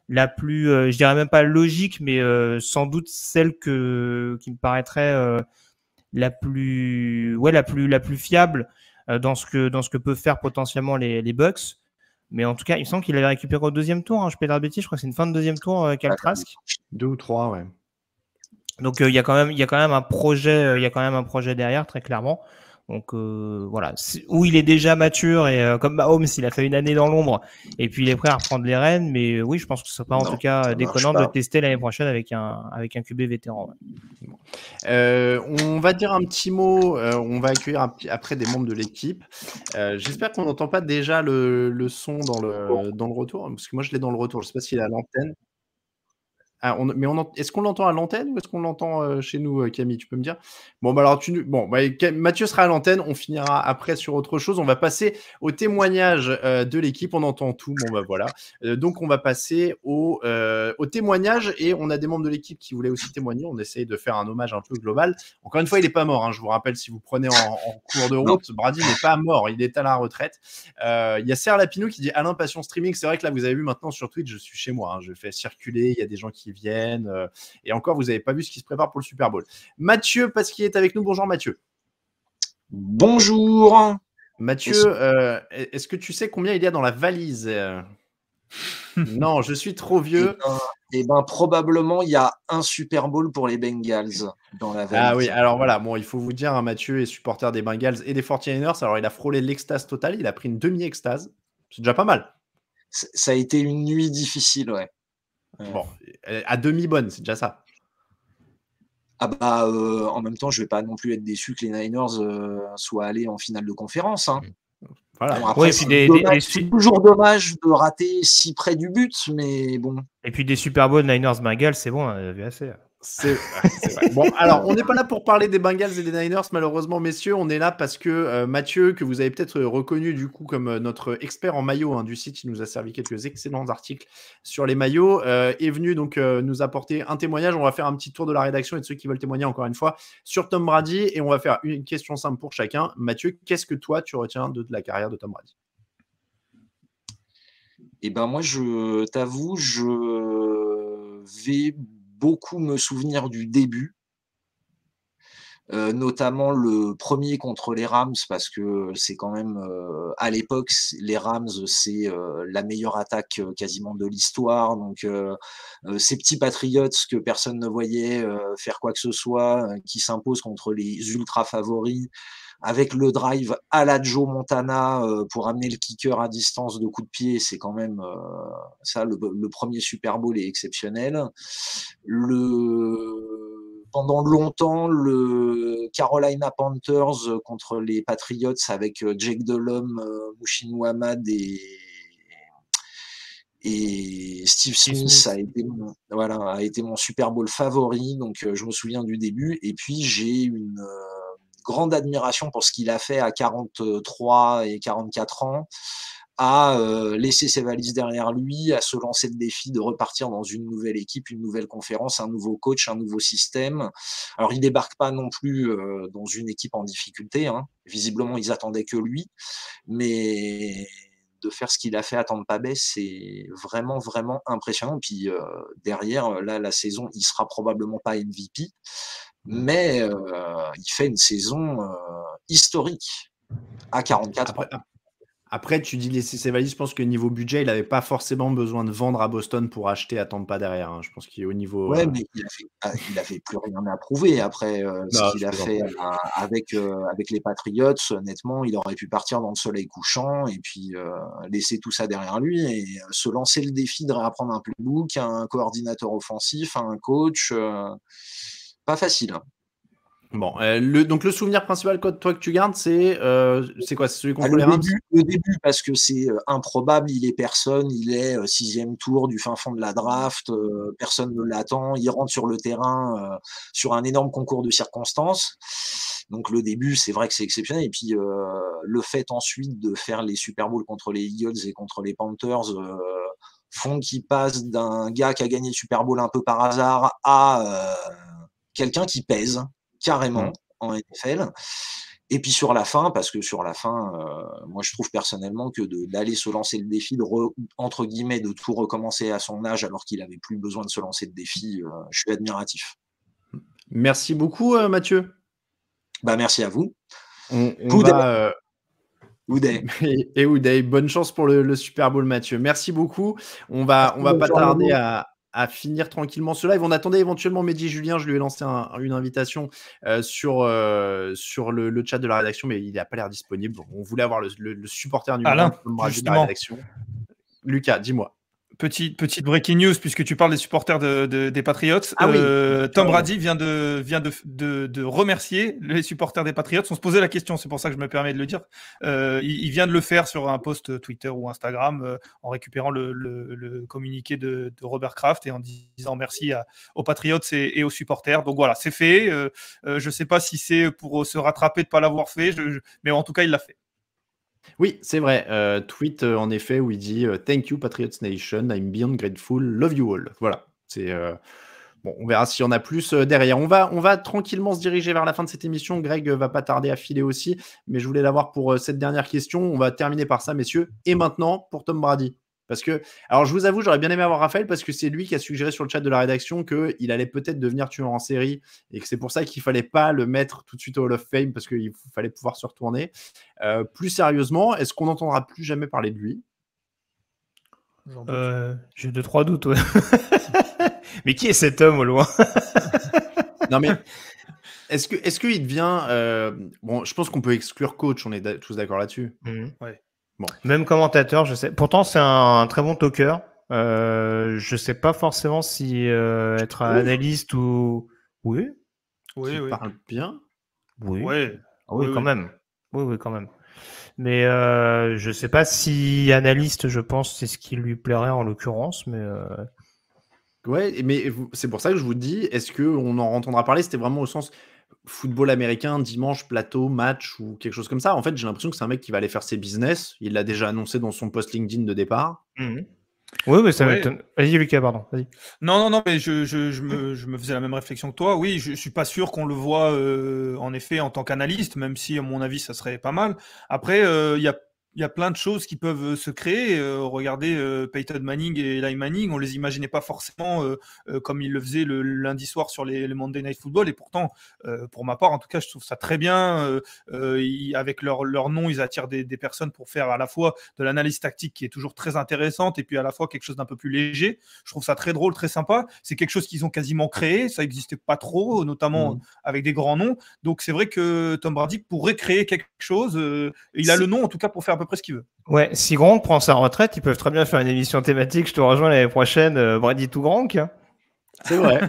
la plus, je dirais même pas logique, mais sans doute celle qui me paraîtrait la plus fiable dans ce que peuvent faire potentiellement les Bucks. Mais en tout cas, il me semble qu'il avait récupéré au 2e tour. Je peux dire bêtise, je crois que c'est une fin de 2e tour, Kyle Trask. 2 ou 3, ouais. Donc il y a quand même un projet derrière, très clairement. Donc voilà, où il est déjà mature et comme Mahomes, il a fait une année dans l'ombre et puis il est prêt à reprendre les rênes. Mais oui, je pense que ce ne sera pas en tout cas déconnant de tester l'année prochaine avec un QB vétéran. Ouais. On va dire un petit mot, on va accueillir après des membres de l'équipe. J'espère qu'on n'entend pas déjà le son dans le retour, parce que moi je l'ai dans le retour, je ne sais pas s'il est à l'antenne. Est-ce qu'on l'entend à l'antenne ou est-ce qu'on l'entend chez nous, Camille? Tu peux me dire? Bon, bah alors Mathieu sera à l'antenne. On finira après sur autre chose. On va passer au témoignage de l'équipe. On entend tout. Bon, bah voilà. Donc, on va passer au témoignage et on a des membres de l'équipe qui voulaient aussi témoigner. On essaye de faire un hommage un peu global. Encore une fois, il n'est pas mort. Hein. Je vous rappelle, si vous prenez en cours de route, Brady n'est pas mort. Il est à la retraite. Il y a Serre Lapinou qui dit Alain, passion streaming. C'est vrai que là, vous avez vu maintenant sur Twitch, je suis chez moi. Hein. Je fais circuler. Il y a des gens qui viennent. Et encore, vous n'avez pas vu ce qui se prépare pour le Super Bowl. Mathieu, parce qu'il est avec nous. Bonjour Mathieu. Bonjour. Mathieu, est-ce que tu sais combien il y a dans la valise? Non, je suis trop vieux. Eh ben, probablement, il y a un Super Bowl pour les Bengals dans la valise. Ah oui, alors voilà, bon, il faut vous dire, hein, Mathieu est supporter des Bengals et des 49ers. Alors, il a frôlé l'extase totale. Il a pris une demi-extase. C'est déjà pas mal. Ça a été une nuit difficile, ouais. Bon, à demi-bonne, c'est déjà ça. Ah bah, en même temps, je vais pas non plus être déçu que les Niners soient allés en finale de conférence. Hein. Voilà. Bon, après, c'est toujours dommage de rater si près du but, mais bon. Et puis des Super Bowl Niners-Bengals, c'est bon, on a vu assez. C'est vrai. Bon, alors, on n'est pas là pour parler des Bengals et des Niners, malheureusement, messieurs. On est là parce que Mathieu, que vous avez peut-être reconnu du coup comme notre expert en maillot du site, il nous a servi quelques excellents articles sur les maillots, est venu donc nous apporter un témoignage. On va faire un petit tour de la rédaction et de ceux qui veulent témoigner encore une fois sur Tom Brady et on va faire une question simple pour chacun. Mathieu, qu'est-ce que toi tu retiens de la carrière de Tom Brady? Et ben moi, je t'avoue, je vais beaucoup me souvenir du début. Notamment le premier contre les Rams parce que c'est quand même, à l'époque, les Rams, c'est, la meilleure attaque, quasiment de l'histoire. Donc, ces petits Patriots que personne ne voyait, faire quoi que ce soit, qui s'imposent contre les ultra favoris, avec le drive à la Joe Montana, pour amener le kicker à distance de coup de pied, c'est quand même, ça, le 1er Super Bowl est exceptionnel. Pendant longtemps, le Carolina Panthers contre les Patriots avec Jake Delhomme, Mouchine Muhammad et Steve Smith a été mon Super Bowl favori. Donc, je me souviens du début. Et puis, j'ai une grande admiration pour ce qu'il a fait à 43 et 44 ans, à laisser ses valises derrière lui, à se lancer le défi de repartir dans une nouvelle équipe, une nouvelle conférence, un nouveau coach, un nouveau système. Alors, il débarque pas non plus dans une équipe en difficulté, hein. Visiblement, ils attendaient que lui, mais de faire ce qu'il a fait à Tampa Bay, c'est vraiment, vraiment impressionnant. Puis derrière, là, la saison, il sera probablement pas MVP, mais il fait une saison historique à 44 ans. Après, tu dis laisser ses valises. Je pense que niveau budget, il n'avait pas forcément besoin de vendre à Boston pour acheter à Tampa derrière, hein. Je pense qu'il est au niveau. Ouais, mais il avait plus rien à prouver après ce qu'il a fait avec les Patriots. Honnêtement, il aurait pu partir dans le soleil couchant et puis laisser tout ça derrière lui et se lancer le défi de réapprendre un playbook, un coordinateur offensif, un coach. Pas facile, hein. Bon, donc le souvenir principal, toi, que tu gardes, c'est quoi? C'est celui contre les Rams? Le début, parce que c'est improbable, il est personne, il est 6e tour du fin fond de la draft, personne ne l'attend, il rentre sur le terrain sur un énorme concours de circonstances. Donc le début, c'est vrai que c'est exceptionnel. Et puis le fait ensuite de faire les Super Bowls contre les Eagles et contre les Panthers font qu'il passe d'un gars qui a gagné le Super Bowl un peu par hasard à quelqu'un qui pèse carrément en NFL. Et puis sur la fin, parce que sur la fin, moi je trouve personnellement que d'aller se lancer le défi, entre guillemets, de tout recommencer à son âge alors qu'il avait plus besoin de se lancer de défi, je suis admiratif. Merci beaucoup, Mathieu. Merci à vous. Ouday, bonne chance pour le Super Bowl, Mathieu. Merci beaucoup. On va pas tarder à finir tranquillement ce live. On attendait éventuellement Mehdi Julien. Je lui ai lancé une invitation sur le chat de la rédaction, mais il n'a pas l'air disponible. On voulait avoir le supporter numéro 1 de la rédaction. Lucas, dis-moi. Petite breaking news, puisque tu parles des supporters des Patriots. Tom Brady vient de remercier les supporters des Patriots. On se posait la question, c'est pour ça que je me permets de le dire. Il vient de le faire sur un post Twitter ou Instagram en récupérant le communiqué de Robert Kraft et en disant merci aux Patriots et aux supporters. Donc voilà, c'est fait. Je ne sais pas si c'est pour se rattraper de ne pas l'avoir fait, mais en tout cas, il l'a fait. Oui, c'est vrai. Tweet en effet où il dit Thank you Patriots Nation, I'm beyond grateful, love you all. Voilà. C'est bon, on verra s'il y en a plus derrière. On va tranquillement se diriger vers la fin de cette émission. Greg va pas tarder à filer aussi, mais je voulais l'avoir pour cette dernière question. On va terminer par ça, messieurs. Et maintenant pour Tom Brady. Parce que, alors je vous avoue, j'aurais bien aimé avoir Raphaël parce que c'est lui qui a suggéré sur le chat de la rédaction qu'il allait peut-être devenir tueur en série et que c'est pour ça qu'il fallait pas le mettre tout de suite au Hall of Fame parce qu'il fallait pouvoir se retourner. Plus sérieusement, est-ce qu'on n'entendra plus jamais parler de lui? J'ai 2-3 doutes, ouais. Mais qui est cet homme au loin? Non mais est-ce qu'il devient bon, je pense qu'on peut exclure coach, on est tous d'accord là-dessus. Ouais. Bon. Même commentateur, je sais. Pourtant, c'est un très bon talker. Je sais pas forcément si être un analyste ou. Oui. Il parle bien. Oui. Ouais. Oui, quand même. Oui, quand même. Mais je sais pas si analyste, je pense, c'est ce qui lui plairait en l'occurrence, mais. Ouais, mais c'est pour ça que je vous dis, est-ce qu'on en entendra parler? C'était vraiment au sens football américain, dimanche, plateau, match ou quelque chose comme ça. En fait, j'ai l'impression que c'est un mec qui va aller faire ses business. Il l'a déjà annoncé dans son post LinkedIn de départ. Oui, mais ça m'étonne. Vas-y, Lucas, pardon. Vas-y. Non, mais je me faisais la même réflexion que toi. Oui, je suis pas sûr qu'on le voit en effet en tant qu'analyste, même si à mon avis ça serait pas mal. Après, il y a il y a plein de choses qui peuvent se créer. Regardez Peyton Manning et Eli Manning, on les imaginait pas forcément comme ils le faisaient le lundi soir sur les Monday Night Football. Et pourtant, pour ma part, en tout cas, je trouve ça très bien. Avec leur nom, ils attirent des personnes pour faire à la fois de l'analyse tactique qui est toujours très intéressante et puis à la fois quelque chose d'un peu plus léger. Je trouve ça très drôle, très sympa. C'est quelque chose qu'ils ont quasiment créé. Ça n'existait pas trop, notamment avec des grands noms. Donc c'est vrai que Tom Brady pourrait créer quelque chose. Il a le nom, en tout cas, pour faire à peu près ce qu'il veut. Ouais, si Gronk prend sa retraite, ils peuvent très bien faire une émission thématique. Je te rejoins l'année prochaine, Brady to Gronk. C'est vrai.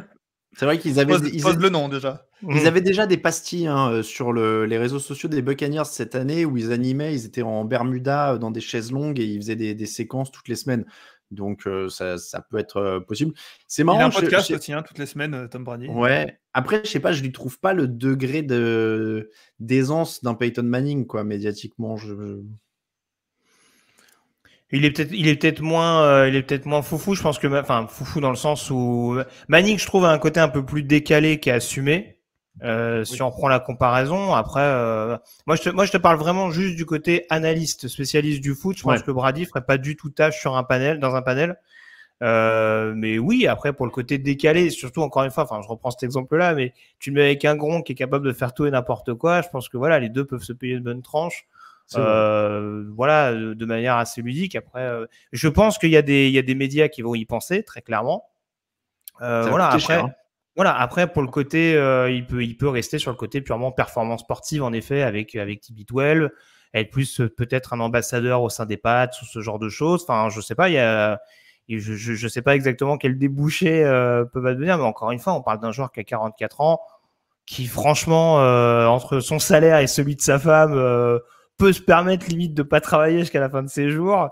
C'est vrai qu'ils avaient Pose le nom déjà. Ils avaient déjà des pastilles sur les réseaux sociaux des Buccaneers cette année où ils animaient, ils étaient en Bermuda dans des chaises longues et ils faisaient des séquences toutes les semaines. Donc ça peut être possible. C'est marrant. Il a un podcast aussi toutes les semaines, Tom Brady. Ouais. Après, je sais pas, je lui trouve pas le degré d'aisance d'un Peyton Manning, quoi, médiatiquement. Il est peut-être moins foufou. Je pense que, foufou dans le sens où Manning, je trouve, a un côté un peu plus décalé qu'à assumé. Si on prend la comparaison, après, moi je te parle vraiment juste du côté analyste, spécialiste du foot. Je pense que Brady ferait pas du tout tâche dans un panel. Mais oui, après pour le côté décalé, surtout encore une fois, je reprends cet exemple-là, mais tu le mets avec un Gronk qui est capable de faire tout et n'importe quoi. Je pense que voilà, les deux peuvent se payer une bonne tranche. Voilà, de manière assez ludique. Après, je pense qu'il y a des médias qui vont y penser très clairement. Voilà, après. Cher, hein. Voilà, après pour le côté, il peut rester sur le côté purement performance sportive en effet avec TB12, être plus peut-être un ambassadeur au sein des Pats ou ce genre de choses. Enfin, je sais pas, je sais pas exactement quel débouché peuvent advenir, mais encore une fois, on parle d'un joueur qui a 44 ans, qui franchement entre son salaire et celui de sa femme peut se permettre limite de pas travailler jusqu'à la fin de ses jours.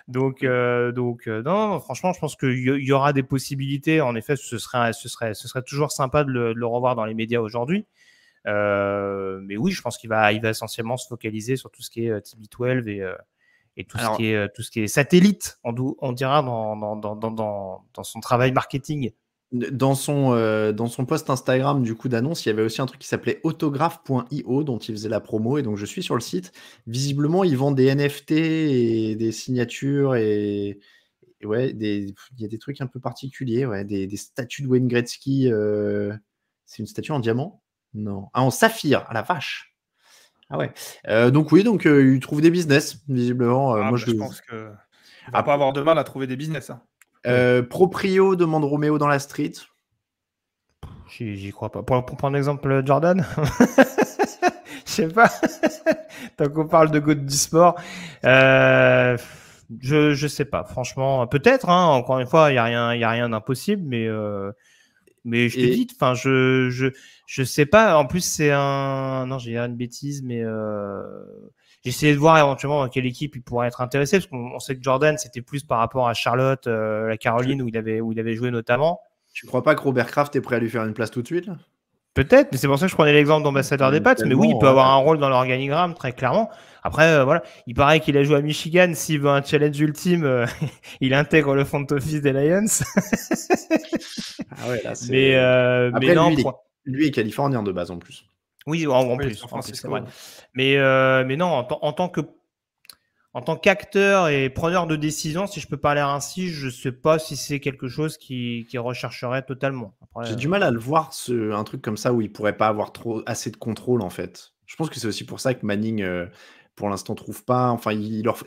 Donc non, franchement, je pense qu'il y aura des possibilités. En effet, ce serait toujours sympa de le revoir dans les médias aujourd'hui. Mais oui, je pense qu'il va essentiellement se focaliser sur tout ce qui est TB12 et tout ce qui est satellite, on dira dans son travail marketing. Dans son post Instagram du coup d'annonce, il y avait aussi un truc qui s'appelait autographe.io dont il faisait la promo et donc je suis sur le site. Visiblement, ils vendent des NFT et des signatures et ouais, il y a des trucs un peu particuliers, ouais, des statues de Wayne Gretzky. C'est une statue en diamant? Non. Ah, en saphir, ah la vache. Ah ouais. Donc oui, ils trouvent des business visiblement. Moi, je pense que il va pas avoir de mal à trouver des business. Hein. Proprio demande Roméo dans la street. J'y crois pas. Pour prendre l'exemple Jordan, je sais pas. Tant qu'on parle de GOAT du sport, je sais pas. Franchement, peut-être. Hein, encore une fois, il y a rien d'impossible, mais je te dis, je sais pas. En plus, non, j'ai une bêtise, mais j'ai essayé de voir éventuellement dans quelle équipe il pourrait être intéressé, parce qu'on sait que Jordan, c'était plus par rapport à Charlotte, la Caroline, où il avait joué notamment. Tu crois pas que Robert Kraft est prêt à lui faire une place tout de suite là? Peut-être, mais c'est pour ça que je prenais l'exemple d'ambassadeur des Pats. Mais oui, il peut avoir un rôle dans l'organigramme, très clairement. Après, voilà, il paraît qu'il a joué à Michigan. S'il veut un challenge ultime, il intègre le front office des Lions. Ah ouais, là, c'est... Mais après, non, lui est californien de base en plus. Oui, en plus, c'est vrai. Mais non, en tant qu'acteur et preneur de décision, si je peux parler ainsi, je sais pas si c'est quelque chose qui rechercherait totalement. Après, j'ai du mal à le voir, un truc comme ça où il pourrait pas avoir assez de contrôle en fait. Je pense que c'est aussi pour ça que Manning, pour l'instant, trouve pas. Enfin,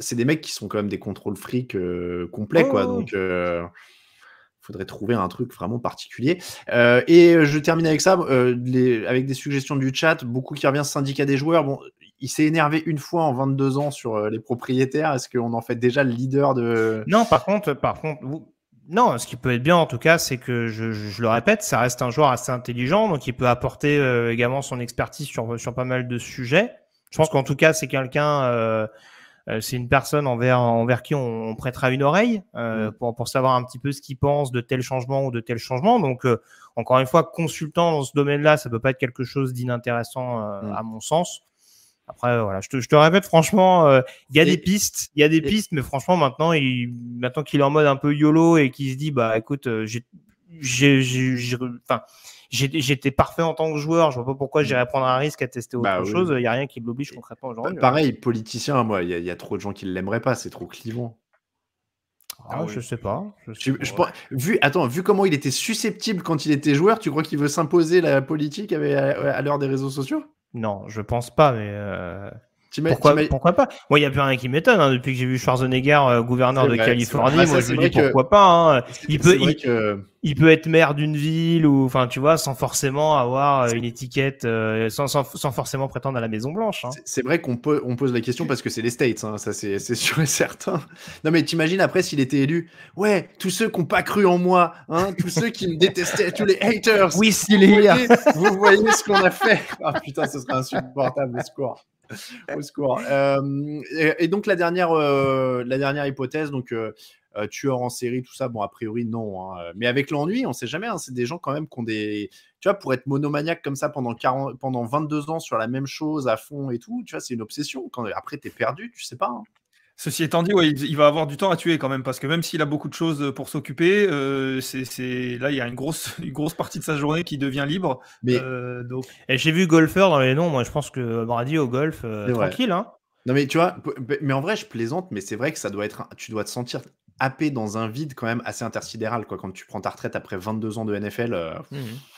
c'est des mecs qui sont quand même des contrôles fric complets, quoi. Donc, faudrait trouver un truc vraiment particulier. Et je termine avec ça, avec des suggestions du chat. Beaucoup qui revient syndicat des joueurs. Bon, il s'est énervé une fois en 22 ans sur les propriétaires. Est-ce qu'on en fait déjà le leader de... Non, par contre, non, ce qui peut être bien en tout cas, c'est que je le répète, ça reste un joueur assez intelligent, donc il peut apporter également son expertise sur pas mal de sujets. Je pense qu'en tout cas, c'est quelqu'un, c'est une personne envers qui on prêtera une oreille pour savoir un petit peu ce qu'il pense de tel changement ou de tel changement. Donc, encore une fois, consultant dans ce domaine-là, ça peut pas être quelque chose d'inintéressant à mon sens. Après, voilà, je te répète, franchement, il y a des pistes, mais franchement, maintenant qu'il est en mode un peu YOLO et qu'il se dit, bah, écoute, j'étais parfait en tant que joueur. Je vois pas pourquoi j'irais prendre un risque à tester autre oui. chose. Il y a rien qui l'oblige concrètement aujourd'hui. Pareil, politicien, moi, il y a trop de gens qui l'aimeraient pas, c'est trop clivant. Je sais pas. Vu comment il était susceptible quand il était joueur, tu crois qu'il veut s'imposer la politique à l'heure des réseaux sociaux? Non, je pense pas, mais pourquoi pas? Moi, il n'y a plus rien qui m'étonne. Hein, depuis que j'ai vu Schwarzenegger, gouverneur de Californie, moi, je me dis pourquoi pas. Hein. Il peut être maire d'une ville, ou, enfin, tu vois, sans forcément avoir une étiquette, sans forcément prétendre à la Maison Blanche. Hein. C'est vrai qu'on pose la question parce que c'est les States, hein, ça c'est sûr et certain. Non mais t'imagines après s'il était élu, ouais, tous ceux qui n'ont pas cru en moi, hein, tous ceux qui me détestaient, tous les haters. Oui, s'il est. Vous voyez ce qu'on a fait. Ah putain, ce serait insupportable, au secours. Au secours. Et donc la dernière hypothèse, donc tueur en série, tout ça, bon a priori non, hein. Mais avec l'ennui, on sait jamais, hein, c'est des gens quand même qui ont des, tu vois, pour être monomaniaque comme ça pendant 22 ans sur la même chose à fond et tout, tu vois, c'est une obsession. Après t'es perdu, tu sais pas. Hein. Ceci étant dit, ouais, il va avoir du temps à tuer quand même, parce que même s'il a beaucoup de choses pour s'occuper, là il y a une grosse partie de sa journée qui devient libre. Mais donc... Et j'ai vu golfeur dans les noms, moi je pense que Brady au golf, tranquille. Hein. Non mais tu vois, mais en vrai je plaisante, mais c'est vrai que ça doit être, tu dois te sentir happé dans un vide quand même assez intersidéral, quoi. Quand tu prends ta retraite après 22 ans de NFL,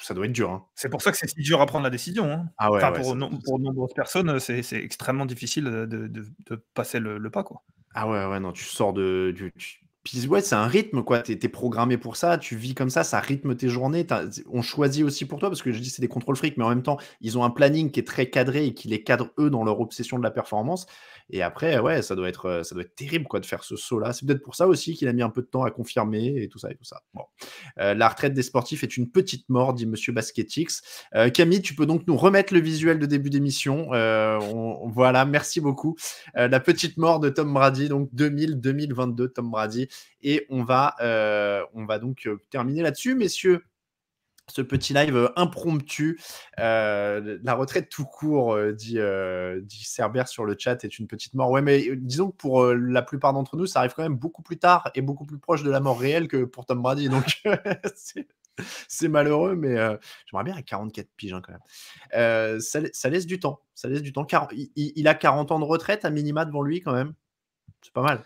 ça doit être dur. Hein. C'est pour ça que c'est si dur à prendre la décision. Hein. Ah ouais, pour de nombreuses personnes, c'est extrêmement difficile de passer le pas, quoi. Ah ouais, non, tu sors Puis ouais, c'est un rythme, quoi. T'es programmé pour ça, tu vis comme ça rythme tes journées. On choisit aussi pour toi, parce que je dis c'est des contrôles fric, mais en même temps, ils ont un planning qui est très cadré et qui les cadre eux dans leur obsession de la performance. Et après, ouais, ça doit être terrible, quoi, de faire ce saut-là. C'est peut-être pour ça aussi qu'il a mis un peu de temps à confirmer et tout ça et tout ça. Bon. La retraite des sportifs est une petite mort, dit Monsieur Basketix. Camille, tu peux donc nous remettre le visuel de début d'émission. Voilà, merci beaucoup. La petite mort de Tom Brady, donc 2022, Tom Brady. Et on va donc terminer là-dessus, messieurs. Ce petit live impromptu, la retraite tout court, dit Cerber sur le chat, est une petite mort. Ouais, mais disons que pour la plupart d'entre nous, ça arrive quand même beaucoup plus tard et beaucoup plus proche de la mort réelle que pour Tom Brady. Donc, c'est malheureux, mais j'aimerais bien à 44 piges, hein, quand même. Ça laisse du temps. Ça laisse du temps. Il a 40 ans de retraite à minima devant lui, quand même. C'est pas mal.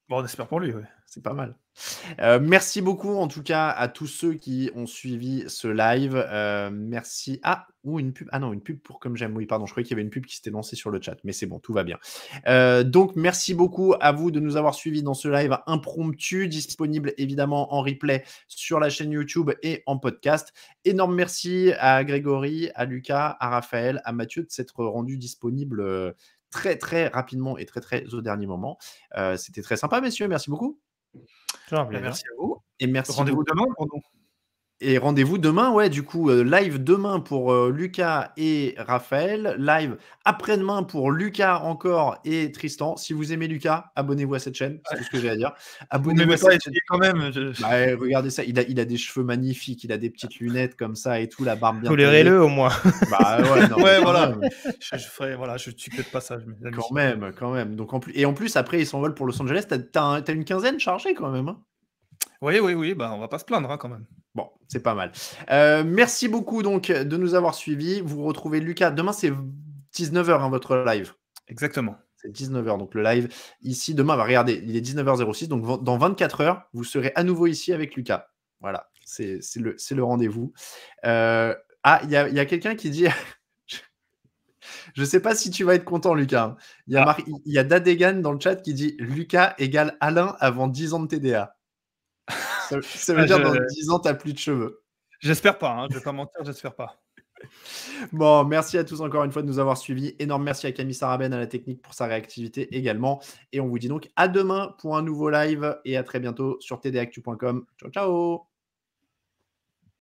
Bon, on espère pour lui, ouais. C'est pas mal. Merci beaucoup en tout cas à tous ceux qui ont suivi ce live. Merci. Une pub. Ah non, une pub pour Comme J'aime. Oui, pardon, je croyais qu'il y avait une pub qui s'était lancée sur le chat, mais c'est bon, tout va bien. Donc, merci beaucoup à vous de nous avoir suivis dans ce live impromptu, disponible évidemment en replay sur la chaîne YouTube et en podcast. Énorme merci à Grégory, à Lucas, à Raphaël, à Mathieu de s'être rendu disponible très très rapidement et très très au dernier moment. C'était très sympa, messieurs. Merci beaucoup. Merci à vous. Et merci. Rendez-vous demain pour nous. Et rendez-vous demain, ouais, du coup, live demain pour Lucas et Raphaël, live après-demain pour Lucas encore et Tristan. Si vous aimez Lucas, abonnez-vous à cette chaîne, c'est tout ce que j'ai à dire. Abonnez-vous à cette chaîne. Quand même. Regardez ça, il a des cheveux magnifiques, il a des petites lunettes comme ça et tout, la barbe bien tolérez-le au moins. Bah ouais, non, ouais, voilà. Je tue peut-être pas ça. Quand même. Donc, en plus, après, ils s'envolent pour Los Angeles. T'as une quinzaine chargée quand même, hein. Oui, bah, on va pas se plaindre, hein, quand même. Bon, c'est pas mal. Merci beaucoup donc de nous avoir suivis. Vous retrouvez Lucas. Demain, c'est 19h, hein, votre live. Exactement. C'est 19h, donc le live ici. Demain, regardez, il est 19h06. Donc, dans 24 heures, vous serez à nouveau ici avec Lucas. Voilà, c'est le rendez-vous. Il y a quelqu'un qui dit... Je sais pas si tu vas être content, Lucas. Il y a Dadegan dans le chat qui dit « Lucas égale Alain avant 10 ans de TDA ». Ça veut dire dans 10 ans, tu n'as plus de cheveux. J'espère pas, hein, je vais pas mentir, j'espère pas. Bon, merci à tous encore une fois de nous avoir suivis. Énorme merci à Camille Saraben à la technique pour sa réactivité également. Et on vous dit donc à demain pour un nouveau live et à très bientôt sur tdactu.com. Ciao, ciao.